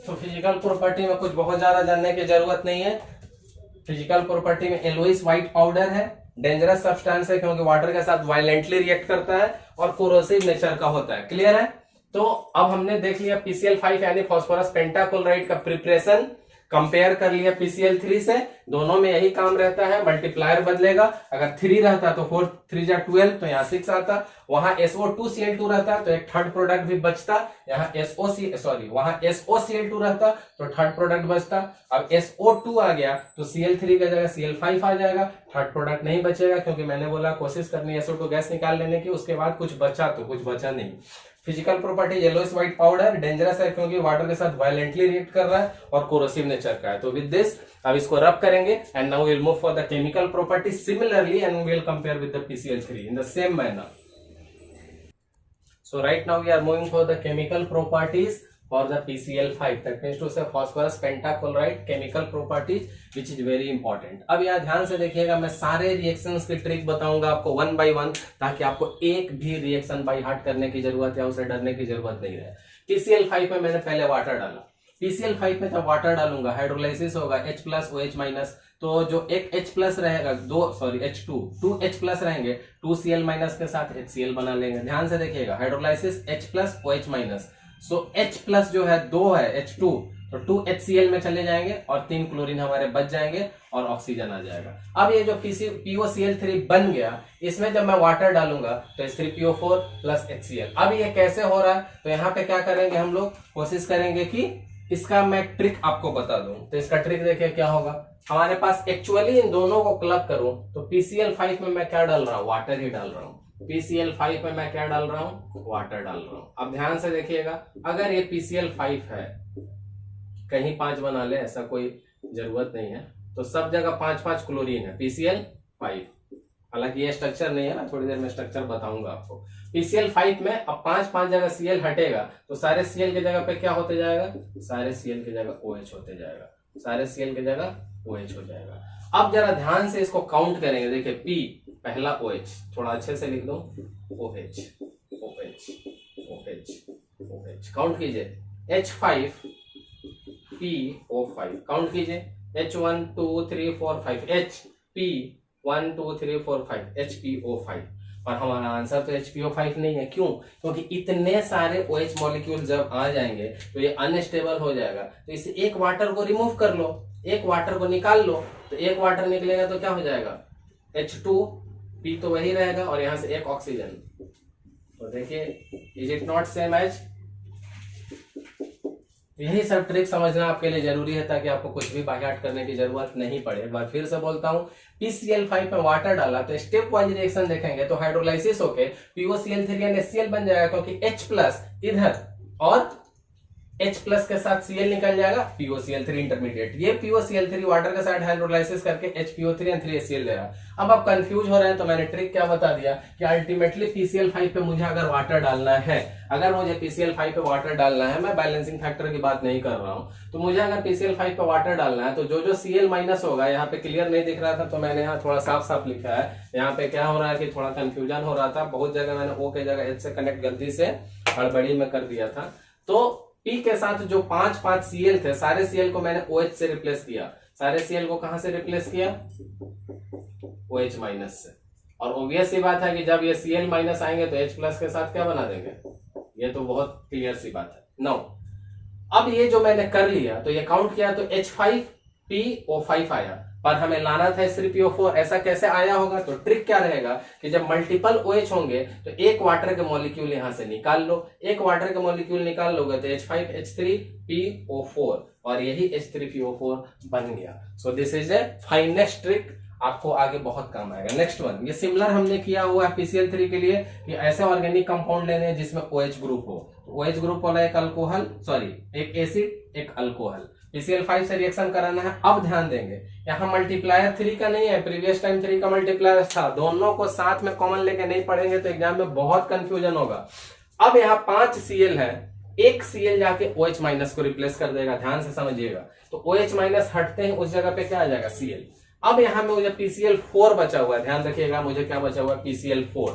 तो फिजिकल प्रॉपर्टी में कुछ बहुत ज्यादा जानने की जरूरत नहीं है। फिजिकल प्रॉपर्टी में एलोइस व्हाइट पाउडर है डेंजरस सब्सटेंस है क्योंकि वाटर के साथ वायलेंटली रिएक्ट करता है और कोरोसिव नेचर का होता है। क्लियर है? तो अब हमने देख लिया PCl5 यानी फास्फोरस पेंटाक्लोराइड का प्रिपरेशन, कंपेयर कर लिया PCl3 से। दोनों में यही काम रहता है, मल्टीप्लायर बदलेगा। अगर 3 रहता तो 4 3 जा 12, तो यहाँ 6 आता। वहां SO2Cl2 रहता तो एक थर्ड प्रोडक्ट भी बचता। यहाँ वहां SOCl2 रहता तो थर्ड प्रोडक्ट बचता। अब SO2 आ गया तो Cl3 का जगह Cl5 आ जाएगा, थर्ड प्रोडक्ट नहीं बचेगा क्योंकि मैंने बोला कोशिश करनी है SO2 गैस निकाल लेने की। उसके बाद कुछ बचा तो कुछ बचा नहीं। Physical property yellowish white powder dangerous है क्योंकि वाटर के साथ वायलेंटली रिएक्ट कर रहा है और कोरोसिव नेचर का है। तो विद दिस अब इसको रब करेंगे and now we will move for the chemical property similarly and we will compare with the PCl3 in the same manner. So right now we are moving for the chemical properties for the PCl5, that means to say phosphorus pentachloride chemical properties which is very important। अब यहाँ ध्यान से देखिएगा, मैं सारे reactions की trick बताऊंगा आपको वन बाय वन, ताकि आपको एक भी रिएक्शन बाय हार्ट करने की जरूरत है, उसे डरने की जरूरत नहीं है। PCl5 में मैंने पहले वाटर डाला। PCl5 में जब वाटर डालूंगा हाइड्रोलाइसिस होगा H+ OH-, तो जो एक H+ रहेगा टू H+ रहेंगे, 2Cl- के साथ HCl बना लेंगे। ध्यान से देखिएगा, हाइड्रोलाइसिस H+ OH-, सो H+ जो है 2 है H2, तो 2 HCl में चले जाएंगे और 3 क्लोरीन हमारे बच जाएंगे और ऑक्सीजन आ जाएगा। अब ये जो POCl3 बन गया, इसमें जब मैं वाटर डालूंगा तो H3PO4 प्लस HCl। अब ये कैसे हो रहा है, तो यहाँ पे क्या करेंगे हम लोग, कोशिश करेंगे कि इसका मैं ट्रिक आपको बता दूं। तो इसका ट्रिक देखिए क्या होगा, हमारे पास एक्चुअली इन दोनों को क्लब करूं तो PCl5 में मैं क्या डाल रहा हूं, वाटर ही डाल रहा हूं। PCl5 में मैं क्या डाल रहा हूं, वाटर डाल रहा हूं। अब ध्यान से देखिएगा, अगर ये PCl5 है, कहीं 5 बना ले ऐसा कोई जरूरत नहीं है, तो सब जगह 5-5 क्लोरीन है PCl5। हालांकि ये स्ट्रक्चर नहीं है, मैं थोड़ी देर में स्ट्रक्चर बताऊंगा आपको। PCl5 में अब 5-5 जगह Cl हटेगा तो सारे Cl की जगह पे क्या होते जाएगा, सारे Cl की जगह OH होते जाएगा, सारे Cl की जगह OH हो जाएगा। अब जरा ध्यान से इसको काउंट करेंगे। देखिए P पहला OH, थोड़ा अच्छे से लिख दो, OH OH OH OH, count कीजिए। H5 PO5, काउंट कीजिए। H1 2 3 4 5 HP 1 2 3 4 5 HPO5। और हमारा आंसर तो HPO5 नहीं है। क्यों? क्योंकि इतने सारे OH मॉलिक्यूल जब आ जाएंगे तो ये अनस्टेबल हो जाएगा। तो इसे एक वाटर को रिमूव कर लो, एक वाटर को निकाल लो, तो एक वाटर निकलेगा तो क्या हो जाएगा, H2, P तो वही रहेगा और यहां से एक ऑक्सीजन। तो देखिए, is it not same as? यही सब ट्रिक समझना आपके लिए जरूरी है ताकि आपको कुछ भी बाय हार्ट करने की जरूरत नहीं पड़े। एक बार फिर से बोलता हूं, PCl5 में वाटर डाला तो स्टेप वाइज रिएक्शन देखेंगे तो हाइड्रोलाइसिस होके POCl3 एंड HCl बन जाएगा, क्योंकि H+ इधर और H+ के साथ Cl निकल जाएगा, POCl3 इंटरमीडिएट। ये POCl3 वाटर के साथ हाइड्रोलाइसिस करके HPO3 एंड 3HCl दे रहा। अब आप कंफ्यूज हो रहे हैं तो मैंने ट्रिक क्या बता दिया कि अल्टीमेटली PCl5 पे मुझे अगर वाटर डालना है, अगर मुझे PCl5 पे वाटर डालना है, मैं बैलेंसिंग फैक्टर की बात नहीं कर रहा हूं, तो मुझे अगर PCl5 पे वाटर डालना है तो जो जो Cl- होगा, यहाँ पे क्लियर नहीं दिख रहा था तो मैंने यहाँ थोड़ा साफ साफ लिखा है। यहाँ पे क्या हो रहा है कि थोड़ा कंफ्यूजन हो रहा था, बहुत जगह मैंने O के जगह H से कनेक्ट गलती से हड़बड़ी में कर दिया था। तो P के साथ जो 5-5 Cl थे, सारे Cl को मैंने OH से रिप्लेस किया। सारे Cl को कहां से रिप्लेस किया, OH- से। और ऑब्वियस सी बात है कि जब ये Cl- आएंगे तो H+ के साथ क्या बना देंगे, ये तो बहुत क्लियर सी बात है। नाउ अब ये जो मैंने कर लिया तो ये काउंट किया तो H5PO5 आया, पर हमें लाना था H3PO4। ऐसा कैसे आया होगा, तो ट्रिक क्या रहेगा कि जब मल्टीपल OH होंगे तो एक वाटर के मॉलिक्यूल यहां से निकाल लो, एक वाटर के मॉलिक्यूल निकाल लोगे तो H5H3PO4 और यही H3PO4 बन गया। सो this is a finest trick, आपको आगे बहुत काम आएगा। नेक्स्ट वन, ये सिमिलर हमने किया हुआ है PCl3 के लिए कि ऐसे ऑर्गेनिक कंपाउंड लेने हैं जिसमें OH ग्रुप हो। OH ग्रुप वाला एक अल्कोहल, एक एसिड एक अल्कोहल, PCl5 से रिएक्शन कराना है। अब ध्यान देंगे, यहाँ मल्टीप्लायर 3 का नहीं है, प्रीवियस टाइम 3 का मल्टीप्लायर था। दोनों को साथ में कॉमन लेके नहीं पढ़ेंगे तो एग्जाम में बहुत कंफ्यूजन होगा। अब यहाँ 5 Cl है, एक Cl जाके OH- को रिप्लेस कर देगा। ध्यान से समझिएगा, तो OH- हटते हैं, उस जगह पे क्या आ जाएगा, Cl। अब यहाँ में मुझे PCl4 बचा हुआ है, ध्यान रखिएगा मुझे क्या बचा हुआ है, PCl4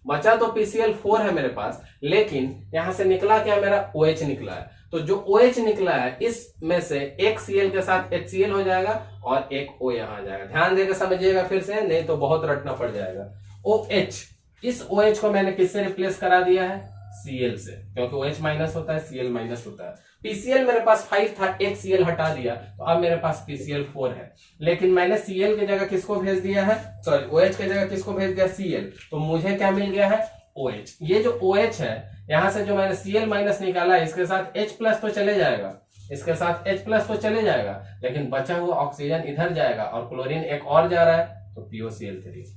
बचा। तो PCl4 है मेरे पास, लेकिन यहां से निकला क्या, मेरा OH निकला है। तो जो OH निकला है इसमें से एक Cl के साथ HCl हो जाएगा और एक O यहां आ जाएगा। ध्यान देकर समझिएगा फिर से, नहीं तो बहुत रटना पड़ जाएगा। OH, इस OH को मैंने किससे रिप्लेस करा दिया है, Cl से, क्योंकि OH माइनस होता है, Cl माइनस होता है। PCl मेरे पास 5 था, एक Cl हटा दिया, तो अब मेरे पास PCl4 है। लेकिन मैंने Cl की जगह किसको भेज दिया है, सॉरी OH की जगह किसको भेज दिया, Cl। तो मुझे क्या मिल गया है, OH। ये जो OH है, यहां से जो मैंने Cl माइनस निकाला है, इसके साथ H प्लस तो चले जाएगा, इसके साथ H प्लस तो चले जाएगा, लेकिन बचा हुआ ऑक्सीजन इधर जाएगा और क्लोरीन एक और जा रहा है, तो POCl3।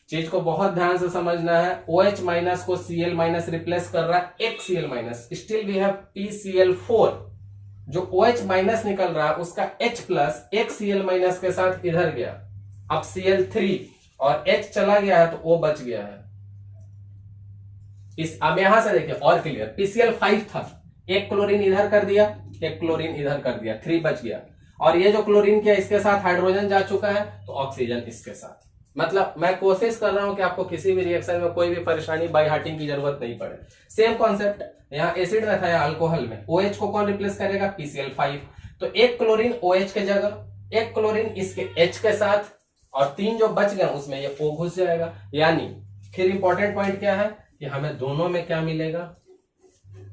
चीज को बहुत ध्यान से समझना है। OH माइनस को Cl माइनस रिप्लेस कर रहा है एक Cl minus, still we have PCl4। जो OH माइनस निकल रहा है उसका H प्लस एक Cl माइनस के साथ इधर गया, अब Cl3 और H चला गया है तो O बच गया है। अब यहां से देखिए और क्लियर, PCl5 था, एक क्लोरीन इधर कर दिया, एक क्लोरीन इधर कर दिया, 3 बच गया। और ये जो क्लोरीन किया इसके साथ हाइड्रोजन जा चुका है, तो ऑक्सीजन इसके साथ। मतलब मैं कोशिश कर रहा हूं कि आपको किसी भी रिएक्शन में कोई भी परेशानी बाय हार्टिंग की जरूरत नहीं पड़े। सेम कॉन्सेप्ट, यहाँ एसिड में था या अल्कोहल में, OH को कौन रिप्लेस करेगा, PCl5। तो एक क्लोरीन OH के जगह, एक क्लोरीन इसके H के साथ, और 3 जो बच गए उसमें ये O घुस जाएगा। यानी फिर इंपॉर्टेंट पॉइंट क्या है कि हमें दोनों में क्या मिलेगा,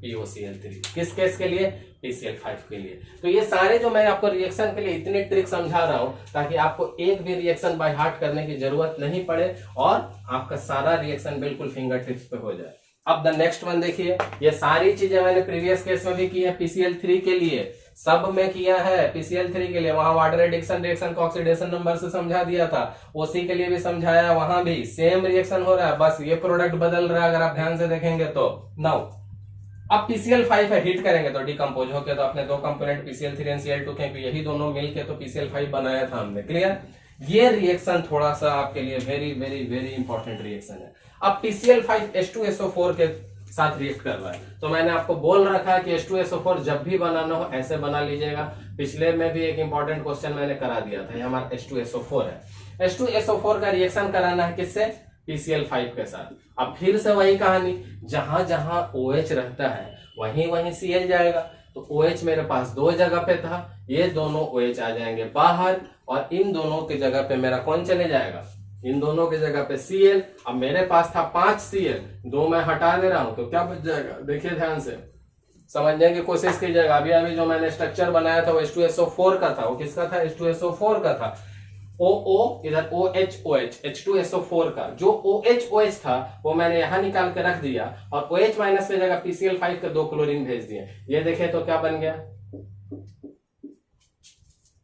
POCl3। किस केस के लिए, PCl5 के लिए। तो ये सारे जो मैं आपको रिएक्शन के लिए इतने ट्रिक समझा रहा हूं, ताकि आपको एक भी रिएक्शन बाय हार्ट करने की जरूरत नहीं पड़े और आपका सारा रिएक्शन बिल्कुल फिंगर टिप्स पे हो जाए। अब द नेक्स्ट वन देखिए, ये सारी चीजें मैंने प्रीवियस केस में भी की है, PCl3 के लिए सब में किया है। PCl3 के लिए वहां वाटर एडिक्शन रिएक्शन को ऑक्सीडेशन नंबर से समझा दिया था, OC के लिए भी समझाया, वहां भी सेम रिएक्शन हो रहा है, बस ये प्रोडक्ट बदल रहा है अगर आप ध्यान से देखेंगे तो। नाउ अब PCl5 है, हीट करेंगे तो डिकम्पोज होके, तो अपने दो कंपोनेंट PCl3 और Cl2 के, यही दोनों मिलके तो PCl5 बनाया था हमने, क्लियर। ये रिएक्शन थोड़ा सा आपके लिए very very very important reaction है। अब PCl5 H2SO4 के साथ रिएक्ट कर रहा है, तो मैंने आपको बोल रखा है कि H2SO4 जब भी बनाना हो ऐसे बना लीजिएगा। पिछले में भी एक इंपॉर्टेंट क्वेश्चन मैंने करा दिया था, ये हमारा H2SO4 है। H2SO4 का रिएक्शन कराना है किससे, PCl5 के साथ। अब फिर से वही कहानी, जहां जहां OH रहता है वहीं वहीं Cl जाएगा। तो OH मेरे पास 2 जगह पे था, ये दोनों OH आ जाएंगे बाहर, और इन दोनों की जगह पे मेरा कौन चले जाएगा, इन दोनों की जगह पे Cl। अब मेरे पास था 5 Cl, 2 मैं हटा दे रहा हूं, तो क्या बच जाएगा, देखिए ध्यान से समझने की कोशिश कीजिएगा। अभी अभी जो मैंने स्ट्रक्चर बनाया था वो H2SO4 का था, वो किसका था, H2SO4 का था। OO इधर OH OH, H2SO4 का जो OH OH था वो मैंने यहां निकाल के रख दिया, और OH माइनस की जगह PCl5 के 2 क्लोरीन भेज दिए। ये देखे तो क्या बन गया,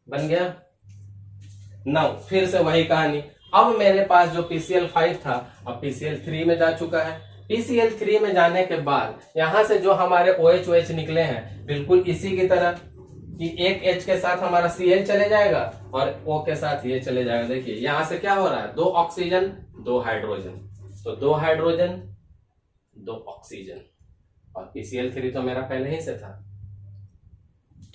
बन गया। नाउ फिर से वही कहानी, अब मेरे पास जो PCl5 था अब PCl3 में जा चुका है। PCl3 में जाने के बाद यहां से जो हमारे OH OH निकले हैं, बिल्कुल इसी की तरह कि एक H के साथ हमारा Cl चले जाएगा और O के साथ ये चले जाएगा। देखिए यहां से क्या हो रहा है, 2 ऑक्सीजन 2 हाइड्रोजन, तो 2 हाइड्रोजन 2 ऑक्सीजन, और PCl3 तो मेरा पहले ही से था।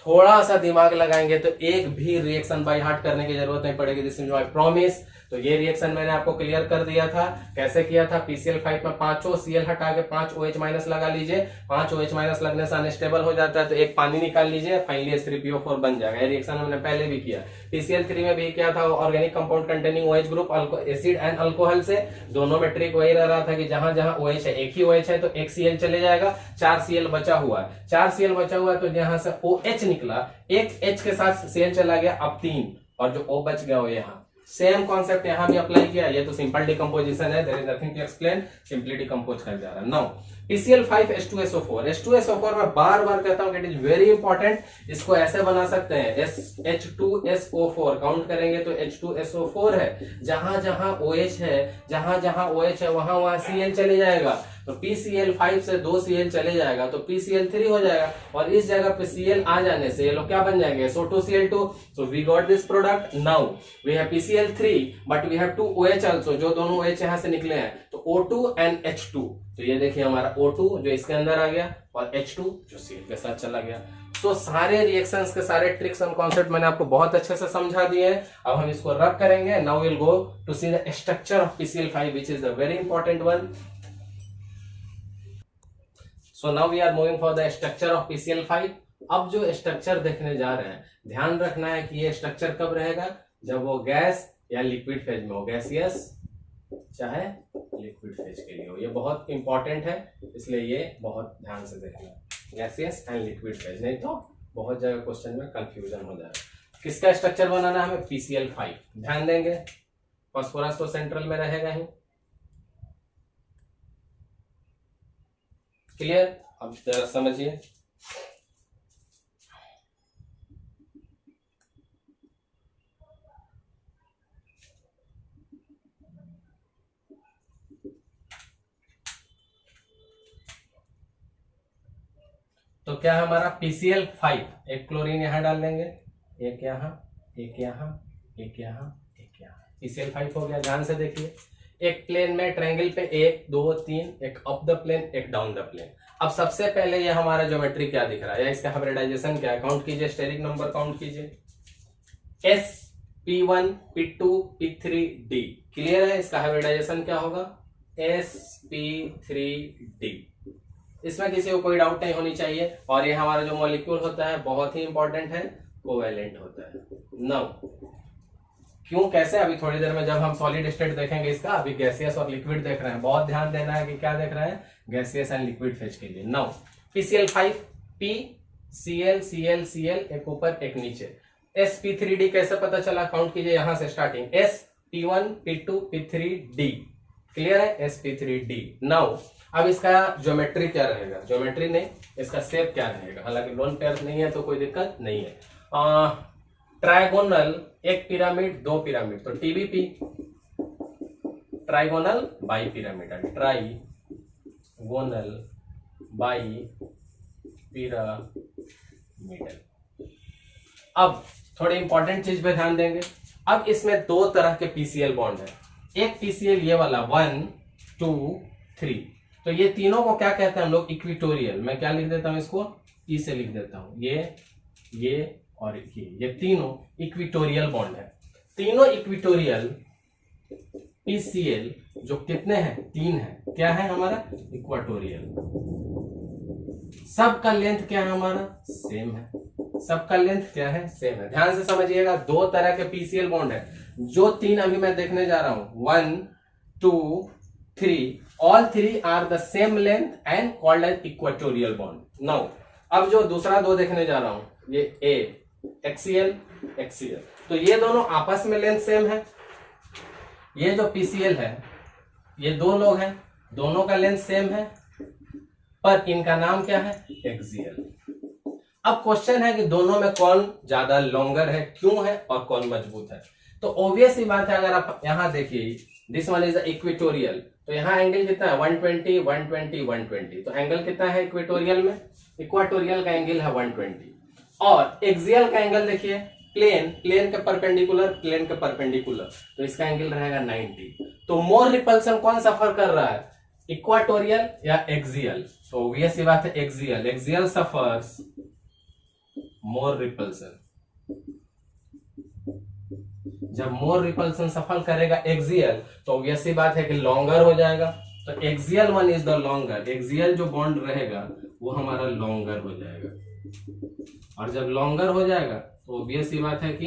थोड़ा सा दिमाग लगाएंगे तो एक भी रिएक्शन बाय हार्ट करने की जरूरत नहीं पड़ेगी, दिस इज माय प्रॉमिस। तो ये रिएक्शन मैंने आपको क्लियर कर दिया था, कैसे किया था। PCl5 में 5 Cl हटा के 5 OH माइनस लगा लीजिए, 5 OH माइनस लगने से अनस्टेबल हो जाता है, तो एक पानी निकाल लीजिए, फाइनली H3PO4 बन जाएगा। ये रिएक्शन हमने पहले भी किया। PCl3 में भी क्या था, organic compound containing OH group acid and alcohol से, दोनों में ट्रिक वही रह रहा था कि जहां जहां OH है, एक ही OH है तो एक Cl चले जाएगा, 4 Cl बचा हुआ है, 4 Cl बचा हुआ है, तो जहां से OH निकला, एक H के साथ Cl चला गया, अब 3, और जो O बच गया वो यहाँ। सेम कॉन्सेप्ट यहां भी अप्लाई किया, ये तो सिंपल डिकम्पोजिशन है, there is nothing to explain, simply decompose कर जा रहा है। नाउ PCl5 H2SO4, H2SO4 में बार बार कहता हूं कि इट इज वेरी इंपॉर्टेंट, इसको ऐसे बना सकते हैं H2SO4, काउंट करेंगे तो H2SO4 है, जहां जहां OH है, जहां जहां OH है वहां वहां Cl चले जाएगा, तो PCl5 से 2 Cl चले जाएगा तो PCl3 हो जाएगा, और इस जगह पे Cl आ जाने से ये लोग क्या बन जाएंगे, SO2Cl2। So we got this product. Now we have PCl3 but we have 2 OH also, जो दोनों OH यहां से निकले हैं, तो O2 एंड H2। तो ये देखिए हमारा O2 जो इसके अंदर आ गया, और H2 जो Cl के साथ चला गया। तो सारे रिएक्शंस के सारे ट्रिक्स एंड कॉन्सेप्ट मैंने आपको बहुत अच्छे से समझा दिए हैं। अब हम इसको रब करेंगे। Now will go to see the structure of PCl5 which is the very important one. So now we are moving for the structure of PCl5। अब जो स्ट्रक्चर देखने जा रहे हैं, ध्यान रखना है कि ये स्ट्रक्चर कब रहेगा, जब वो गैस या लिक्विड फेज में हो, गैसियस चाहे लिक्विड फेज के लिए हो। ये बहुत इंपॉर्टेंट है, इसलिए ये बहुत ध्यान से देखना है, गैसियस एंड लिक्विड फेज, नहीं तो बहुत जगह क्वेश्चन में कंफ्यूजन हो जाएगा। किसका स्ट्रक्चर बनाना है हमें, PCl5। ध्यान देंगे, फास्फोरस तो सेंट्रल में रहेगा ही, क्लियर। अब जरा समझिए, तो क्या है हमारा PCl5, एक क्लोरीन यहां डाल देंगे, एक यहां, एक यहां, एक यहां, एक यहां, PCl5 हो गया। ध्यान से देखिए, एक प्लेन में ट्रायंगल पे 1 2 3, एक अप द प्लेन एक डाउन द प्लेन। अब सबसे पहले ये हमारा ज्योमेट्री क्या दिख रहा है, या इसका हाइब्रिडाइजेशन क्या है, काउंट कीजिए, स्टेरिक नंबर काउंट कीजिए, S P1 P2 P3D। Clear है, इसका हाइब्रिडाइजेशन क्या होगा, sp3d। इसमें किसी को कोई डाउट नहीं होनी चाहिए। और ये हमारा जो मॉलिक्यूल होता है बहुत ही इंपॉर्टेंट है, कोवेलेंट होता है। नाउ क्यों, कैसे, अभी थोड़ी देर में जब हम सॉलिड स्टेट देखेंगे इसका, अभी गैसियस और लिक्विड देख रहे हैं, बहुत ध्यान देना है कि क्या देख रहे हैं, गैसियस एंड लिक्विड फेज के लिए। Now PCl5 P Cl Cl Cl, एक ऊपर एक नीचे, sp3d कैसे पता चला, काउंट कीजिए यहां से starting, S P1 P2 P3D। Clear है, sp3d। नाउ अब इसका ज्योमेट्री क्या रहेगा, ज्योमेट्री नहीं, इसका शेप क्या रहेगा, हालांकि लोन पेयर नहीं है तो कोई दिक्कत नहीं है। ट्राइगोनल, एक पिरामिड दो पिरामिड, तो TBP, trigonal bi pyramidal, trigonal bi pyramidal. अब थोड़ी इंपॉर्टेंट चीज पे ध्यान देंगे। अब इसमें दो तरह के PCl बॉन्ड है, एक PCl ये वाला 1 2 3, तो ये तीनों को क्या कहते हैं हम लोग, इक्विटोरियल। मैं क्या लिख देता हूं इसको, ई से लिख देता हूं, ये और ये तीनों इक्विटोरियल बॉन्ड है। तीनों इक्विटोरियल PCl जो कितने हैं, 3 है, क्या है हमारा, इक्वाटोरियल। सबका लेंथ क्या है हमारा, सेम है, सबका लेंथ क्या है, सेम है। ध्यान से समझिएगा, दो तरह के PCl बॉन्ड है, जो 3 अभी मैं देखने जा रहा हूं, 1 2 3, all 3 are the same length and called as equatorial bond. Now, अब जो दूसरा दो देखने जा रहा हूं, ये A HCl HCl, तो ये दोनों आपस में लेंथ सेम है। ये जो PCl है, ये दो लोग हैं, दोनों का लेंथ सेम है, पर इनका नाम क्या है, एक्सियल। अब क्वेश्चन है कि दोनों में कौन ज्यादा लॉन्गर है, क्यों है, और कौन मजबूत है। तो ऑब्वियस ही बात है, अगर आप यहां देखिए, दिस वन इज इक्वेटोरियल, तो यहाँ एंगल कितना है, 120 120 120, तो एंगल कितना है इक्वेटोरियल में, इक्वाटोरियल का एंगल है 120, और एक्सियल का एंगल देखिए, प्लेन के परपेंडिकुलर, तो इसका एंगल रहेगा 90। तो मोर रिपल्सन कौन सफर कर रहा है, इक्वाटोरियल या एक्सियल, तो ऑब्वियस ही बात है एक्सियल सफर्स मोर रिपल्सन। जब मोर रिपल्सन सफल करेगा एक्सियल, तो ऑब्वियस सी बात है कि लॉन्गर हो जाएगा, तो axial one is the longer, axial जो बॉन्ड रहेगा वो हमारा लॉन्गर हो जाएगा, और जब लॉन्गर हो जाएगा तो ऑब्वियस सी बात है कि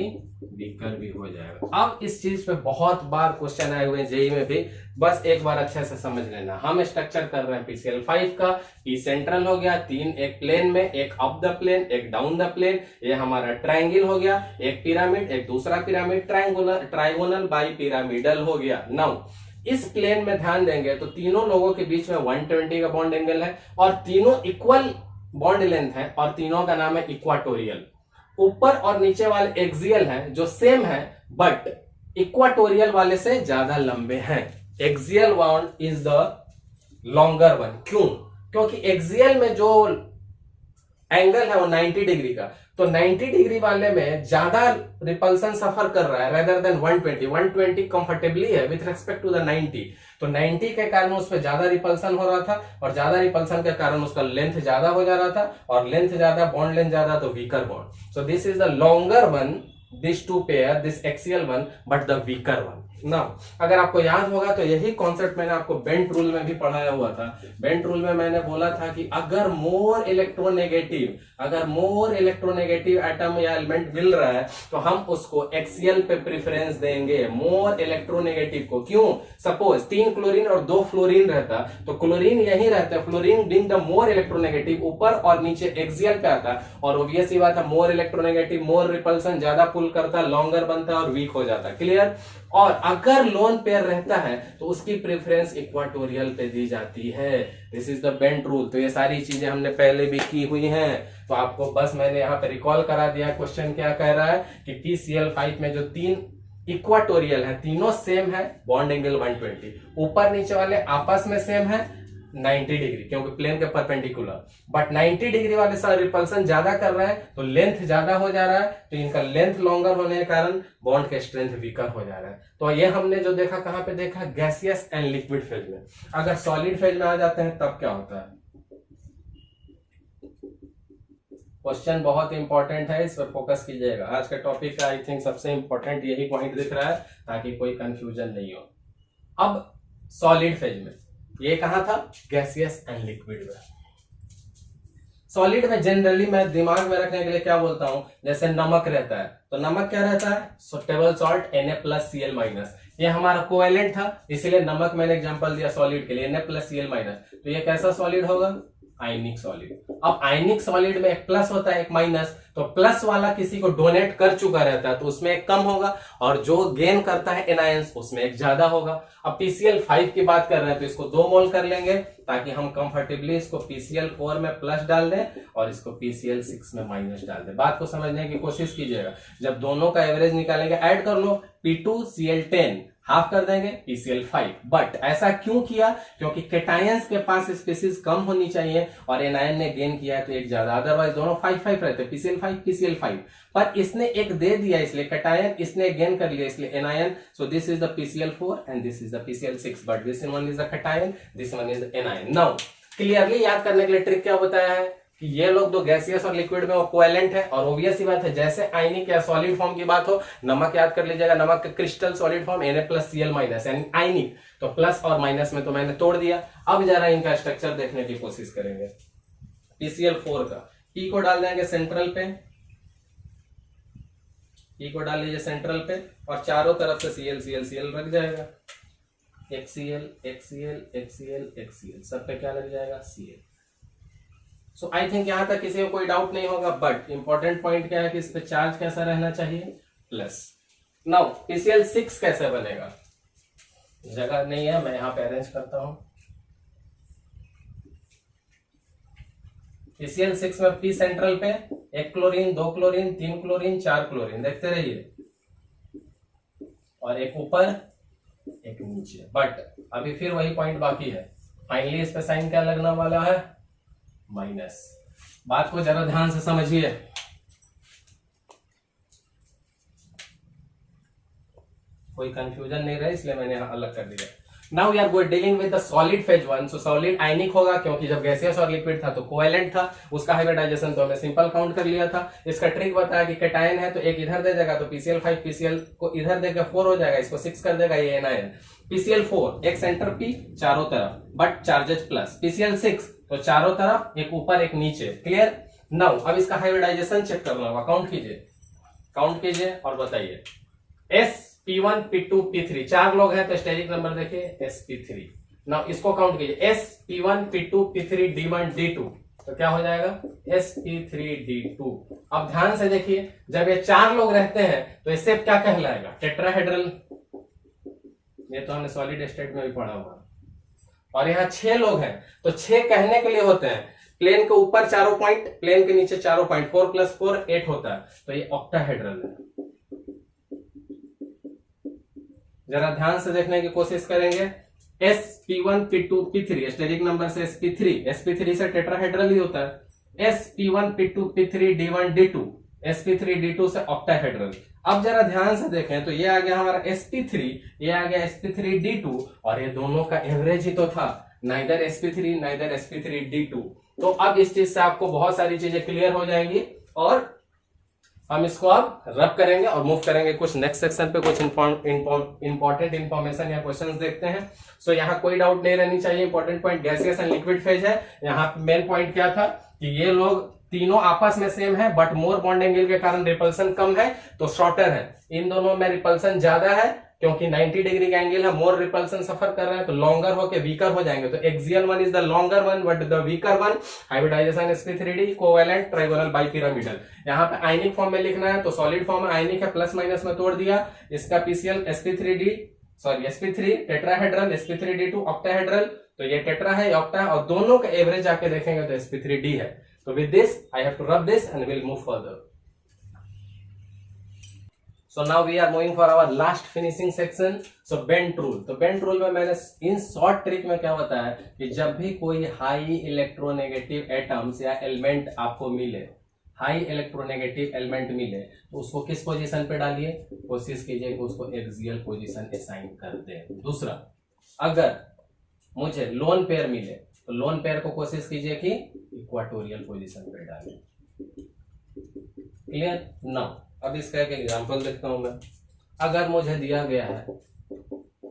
वीकर भी हो जाएगा। अब इस चीज पे बहुत बार क्वेश्चन आए हुए हैं जेई में भी, बस एक बार अच्छे से समझ लेना। हम स्ट्रक्चर कर रहे हैं PCl5 का, P सेंट्रल हो गया, 3 एक प्लेन में, एक अप द प्लेन एक डाउन द प्लेन, ये हमारा ट्रायंगल हो गया, एक पिरामिड एक दूसरा पिरामिड, ट्राइगोनल बाई पिरामिडल हो गया। नाउ इस प्लेन में ध्यान देंगे तो तीनों लोगों के बीच में 120 का बॉन्ड एंगल है, और तीनों इक्वल बॉन्ड लेंथ है, और तीनों का नाम है इक्वाटोरियल। ऊपर और नीचे वाले एक्सियल हैं जो सेम है, बट इक्वाटोरियल वाले से ज्यादा लंबे हैं। Axial bond is the longer one. क्यों? क्योंकि एक्सियल में जो एंगल है वो 90 डिग्री का, तो 90 डिग्री वाले में ज्यादा रिपल्सन सफर कर रहा है रेदर देन 120। 120 कंफर्टेबली है विथ रेस्पेक्ट टू द 90, तो 90 के कारण उस पर ज्यादा रिपल्सन हो रहा था, और ज्यादा रिपल्सन के कारण उसका लेंथ ज्यादा हो जा रहा था, और लेंथ ज्यादा बॉन्ड लेंथ ज्यादा तो weaker bond. So this is the longer one, this two pair, this axial one but the weaker one. Now अगर आपको याद होगा तो यही कॉन्सेप्ट मैंने आपको बेंट रूल में भी पढ़ाया हुआ था। बेंट रूल में मैंने बोला था कि अगर मोर इलेक्ट्रोनेगेटिव एटम या एलिमेंट मिल रहा है तो हम उसको एक्सियल पे प्रेफरेंस देंगे, मोर इलेक्ट्रोनेगेटिव को। क्यों? सपोज 3 क्लोरीन और 2 फ्लोरीन रहता तो क्लोरीन यही रहता, fluorine being the more electronegative ऊपर और नीचे एक्सियल पे आता, और ऑब्वियस ही बात है मोर इलेक्ट्रोनेगेटिव मोर रिपल्सन ज्यादा पुल करता, लॉन्गर बनता और वीक हो जाता। क्लियर? और अगर लोन पेयर रहता है तो उसकी प्रेफरेंस इक्वाटोरियल पे दी जाती है। This is the bent rule. तो ये सारी चीजें हमने पहले भी की हुई हैं, तो आपको बस मैंने यहाँ पे रिकॉल करा दिया। क्वेश्चन क्या कह रहा है कि PCl5 में जो 3 इक्वाटोरियल है, तीनों सेम है, बॉन्ड एंगल 120, ऊपर नीचे वाले आपस में सेम है 90 डिग्री क्योंकि प्लेन के परपेंडिकुलर, बट 90 डिग्री वाले सारे रिपल्सन ज्यादा कर रहे हैं तो लेंथ ज्यादा हो जा रहा है, तो इनका लेंथ लॉन्गर होने के कारण बॉन्ड का स्ट्रेंथ वीकर हो जा रहा है। तो ये हमने जो देखा कहां पे देखा? गैसियस एंड लिक्विड फेज में। अगर सॉलिड फेज में आ जाते हैं तब क्या होता है? क्वेश्चन बहुत इंपॉर्टेंट है, इस पर फोकस कीजिएगा। आज का टॉपिक का आई थिंक सबसे इंपॉर्टेंट यही पॉइंट दिख रहा है ताकि कोई कंफ्यूजन नहीं हो। अब सॉलिड फेज में ये कहां था? गैसियस एंड लिक्विड में। सॉलिड में जनरली मैं दिमाग में रखने के लिए क्या बोलता हूं, जैसे नमक रहता है तो नमक क्या रहता है? Table salt Na+Cl-। ये हमारा कोवेलेंट था इसीलिए नमक मैंने एग्जांपल दिया सॉलिड के लिए Na+Cl-। तो ये कैसा सॉलिड होगा? आयनिक सॉलिड। अब आयनिक सॉलिड में एक प्लस होता है एक माइनस, तो प्लस वाला किसी को डोनेट कर चुका रहता है तो उसमें एक कम होगा, और जो गेन करता है एनायंस उसमें एक ज्यादा होगा। अब PCl5 की बात कर रहे हैं तो इसको 2 मोल कर लेंगे ताकि हम कंफर्टेबली इसको PCl4 में प्लस डाल दें और इसको PCl6 में माइनस डाल दें। बात को समझने की कोशिश कीजिएगा। जब दोनों का एवरेज निकालेंगे ऐड कर लो, P2Cl10 हाफ कर देंगे PCl5। बट ऐसा क्यों किया? क्योंकि कैटायंस के पास स्पीसीज कम होनी चाहिए और एनायन ने गेन किया है तो एक ज्यादा, अदरवाइज दोनों 5-5 रहते, PCl5 पर इसने एक दे दिया इसलिए कैटायन इसने गेन कर लिया इसलिए anion. So this is the PCl4 and this is the PCl6 but this one is the cation, this one is the anion. Now clearly याद करने के लिए ट्रिक क्या बताया है कि ये लोग दो गैसियस और लिक्विड में वो कोवेलेंट है, और ऑब्वियस ही बात है जैसे आयनिक या सॉलिड फॉर्म की बात हो, नमक याद कर लीजिएगा, नमक का क्रिस्टल सॉलिड फॉर्म Na+Cl- यानी आयनिक, तो प्लस और माइनस में तो मैंने तोड़ दिया। अब जरा इनका स्ट्रक्चर देखने की कोशिश करेंगे। PCl4 का P को डाल देंगे सेंट्रल पे, P को डाल लीजिए सेंट्रल पे और चारों तरफ से Cl लग जाएगा, HCl सब पे क्या लग जाएगा? Cl। सो आई थिंक यहां तक किसी को कोई डाउट नहीं होगा, बट इंपॉर्टेंट पॉइंट क्या है कि इस पे चार्ज कैसा रहना चाहिए? प्लस। नाउ PCl6 कैसे बनेगा? जगह नहीं है, मैं यहां पे अरेंज करता हूं। PCl6 में P सेंट्रल पे 1 क्लोरीन 2 क्लोरीन 3 क्लोरीन 4 क्लोरीन, देखते रहिए, और एक ऊपर एक नीचे। बट अभी फिर वही पॉइंट बाकी है, फाइनली इस पे साइन क्या लगने वाला है? माइनस। बात को जरा ध्यान से समझिए। कोई कंफ्यूजन नहीं रहे इसलिए मैंने यहां अलग कर दिया। Now we are going dealing with the solid phase one. So solid ionic होगा क्योंकि जब गैसियस और लिक्विड था तो कोवेलेंट था, उसका हाइब्रिडाइजेशन तो हमने सिंपल काउंट कर लिया था। इसका ट्रिक बताया कि कैटायन है तो एक इधर दे देगा तो PCl5 PCl को इधर देगा 4 हो जाएगा, इसको 6 कर देगा, ये एनायन। PCl4 एक सेंटर P चारों तरफ बट चार्जेस प्लस, PCl6 तो चारों तरफ एक ऊपर एक नीचे। क्लियर? नाउ अब इसका हाइब्रिडाइजेशन चेक करना होगा, काउंट कीजिए और बताइए। sp1 p2 p3 चार लोग हैं तो स्टेरिक नंबर देखिए sp3। नाउ इसको काउंट कीजिए sp1 p2 p3 d1 d2 तो क्या हो जाएगा? sp3 d2। अब ध्यान से देखिए, जब ये चार लोग रहते हैं तो इससे क्या कहलाएगा? टेट्राहेड्रल। ये तो हमने सॉलिड स्टेट में भी पढ़ा हुआ। और यहाँ 6 लोग हैं तो 6 कहने के लिए होते हैं, प्लेन के ऊपर चारों पॉइंट, प्लेन के नीचे चारों पॉइंट, 4 + 4 8 होता है, तो ये ऑक्टाहेड्रल है। जरा ध्यान से देखने की कोशिश करेंगे। sp1 p2 p3 steric number से sp3 से टेट्राहेड्रल ही होता है, sp1 p2 p3 d1 d2 sp3 d2 से ऑक्टाहेड्रल। अब जरा ध्यान से देखें तो ये आ गया हमारा sp3, ये आ गया sp3 d2 और ये दोनों का एवरेज ही तो था, neither sp3 neither sp3 d2। तो अब इस चीज से आपको बहुत सारी चीजें क्लियर हो जाएंगी और हम इसको अब रब करेंगे और मूव करेंगे कुछ नेक्स्ट सेक्शन पे, कुछ इंपॉर्टेंट इंफॉर्मेशन या क्वेश्चंस देखते हैं। सो यहाँ कोई डाउट नहीं रहनी चाहिए। Important point gaseous and liquid phase है। यहाँ मेन पॉइंट क्या था कि ये लोग तीनों आपस में सेम है बट मोर बॉन्ड एंगल के कारण रिपल्सन कम है तो शॉर्टर है। इन दोनों में रिपल्सन ज्यादा है क्योंकि 90 डिग्री का एंगल है, मोर रिपल्सन सफर कर रहे हैं तो लॉन्गर होके वीकर हो जाएंगे। तो axial one is the longer one but the weaker one. Hybridization sp3d covalent trigonal bipyramidal. यहाँ पे आयनिक फॉर्म में लिखना है तो सॉलिड फॉर्म में आयनिक है, प्लस माइनस में तोड़ दिया। इसका PCL sp3 tetrahedral, sp3d2 octahedral. तो ये टेट्रा है, ऑक्टा है और दोनों का एवरेज आके देखेंगे तो sp3d है। तो with this I have to rub this and will move further. So now we are moving for our last finishing section. So Bent rule. तो Bent rule में मैंने इन शॉर्ट ट्रिक में क्या बताया कि जब भी कोई हाई इलेक्ट्रोनेगेटिव एटम्स या एलिमेंट आपको मिले, हाई इलेक्ट्रोनेगेटिव एलिमेंट मिले तो उसको किस पोजीशन पे डालिए, कोशिश कीजिए कि उसको एक्सियल पोजीशन असाइन कर दें। दूसरा, अगर मुझे लोन पेयर मिले तो लोन पेयर को कोशिश कीजिए कि इक्वाटोरियल पोजीशन पे डालें। क्लियर? नाउ अब इसका एक एग्जांपल देखता हूं मैं। अगर मुझे दिया गया है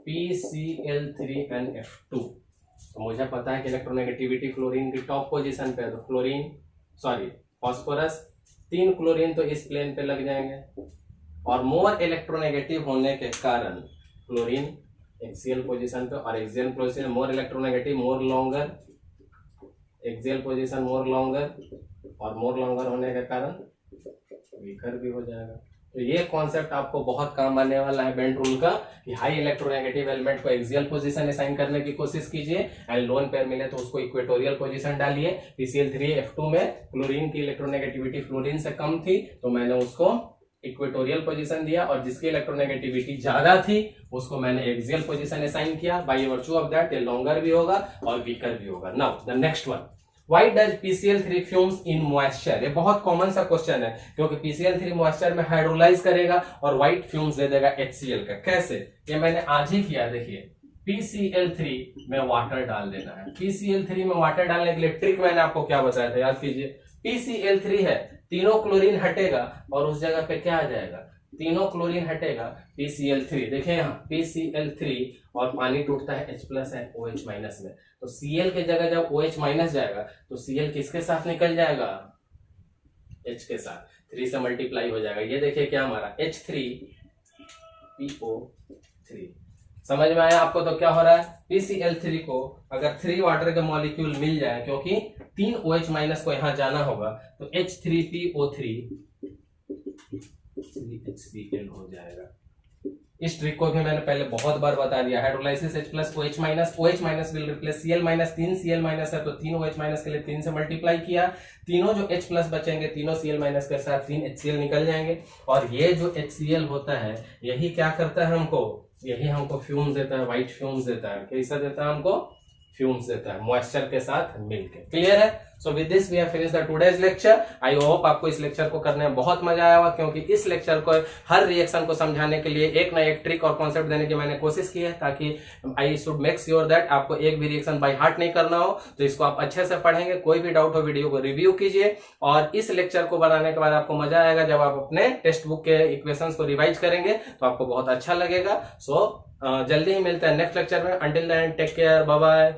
PCl3NF2 तो मुझे पता है कि इलेक्ट्रोनेगेटिविटी क्लोरीन की टॉप पोजीशन पे है तो फास्फोरस 3 क्लोरीन तो इस प्लेन पे लग जाएंगे और मोर इलेक्ट्रोनेगेटिव होने के कारण क्लोरीन एक्सियल पोजीशन पे और axial position more electronegative more longer, axial position more longer और मोर लॉन्गर होने के कारण वीकर भी हो जाएगा। तो ये कॉन्सेप्ट आपको बहुत काम आने वाला है बेंट रूल का कि हाई इलेक्ट्रोनेगेटिव एलिमेंट को एक्सियल पोजीशन असाइन करने की कोशिश कीजिए एंड लोन पेयर मिले तो उसको इक्वेटोरियल पोजीशन डालिए। PCl3F2 में क्लोरीन की इलेक्ट्रोनेगेटिविटी फ्लोरीन से कम थी तो मैंने उसको इक्वेटोरियल पोजीशन दिया और जिसकी इलेक्ट्रोनेगेटिविटी ज्यादा थी उसको मैंने एक्सियल पोजीशन असाइन किया। बाय वर्च्यू ऑफ दैट ये लॉन्गर भी होगा और वीकर भी होगा। Now the next one, Why does PCl3 fumes in moisture? ये बहुत कॉमन सा क्वेश्चन है क्योंकि PCl3 मॉइस्चर में हाइड्रोलाइज करेगा और व्हाइट फ्यूम्स दे देगा HCl का। कैसे? ये मैंने आज ही किया। देखिए PCl3 में वाटर डाल देना है। PCl3 में वाटर डालने के लिए ट्रिक मैंने आपको क्या बताया था, याद कीजिए। PCl3 है, तीनों क्लोरीन हटेगा और उस जगह पे क्या आ जाएगा, तीनों क्लोरीन हटेगा PCl3। देखिए यहाँ PCl3 और पानी टूटता है H+ है OH- में तो Cl के जगह जब OH- जाएगा तो Cl किसके साथ निकल जाएगा, H के साथ, 3 से मल्टीप्लाई हो जाएगा। ये देखिए क्या हमारा H3PO3। समझ में आया आपको? तो क्या हो रहा है, PCl3 को अगर 3 वाटर के मॉलिक्यूल मिल जाए क्योंकि 3 OH- को यहां जाना होगा तो H3PO3 3HCl हो जाएगा। इस ट्रिक को भी मैंने पहले बहुत बार बता दिया। Hydrolysis H+ OH- will replace Cl-, 3 Cl- है तो 3 OH- के लिए 3 से मल्टीप्लाई किया। तीनों जो H+ बचेंगे तीनों Cl- के साथ 3 HCl निकल जाएंगे और ये जो HCl होता है यही क्या करता है हमको, यही हमको फ्यूम्स देता है, व्हाइट फ्यूम्स देता है। कैसा देता है हमको, फ्यूम्स देता है मॉइस्चर के साथ मिलके। क्लियर है? So with this we have finished the today's lecture. I hope आपको इस लेक्चर को करने में बहुत मजा आया होगा क्योंकि इस लेक्चर को हर रिएक्शन को समझाने के लिए एक ना एक ट्रिक और कॉन्सेप्ट देने की मैंने कोशिश की है ताकि I should make sure that आपको एक भी रिएक्शन बाय हार्ट नहीं करना हो। तो इसको आप अच्छे से पढ़ेंगे, कोई भी डाउट हो वीडियो को रिव्यू कीजिए और इस लेक्चर को बनाने के बाद आपको मजा आएगा। जब आप अपने टेक्स्ट बुक के इक्वेशंस को रिवाइज करेंगे तो आपको बहुत अच्छा लगेगा। सो जल्दी ही मिलते हैं नेक्स्ट लेक्चर में। Until then take care, bye bye.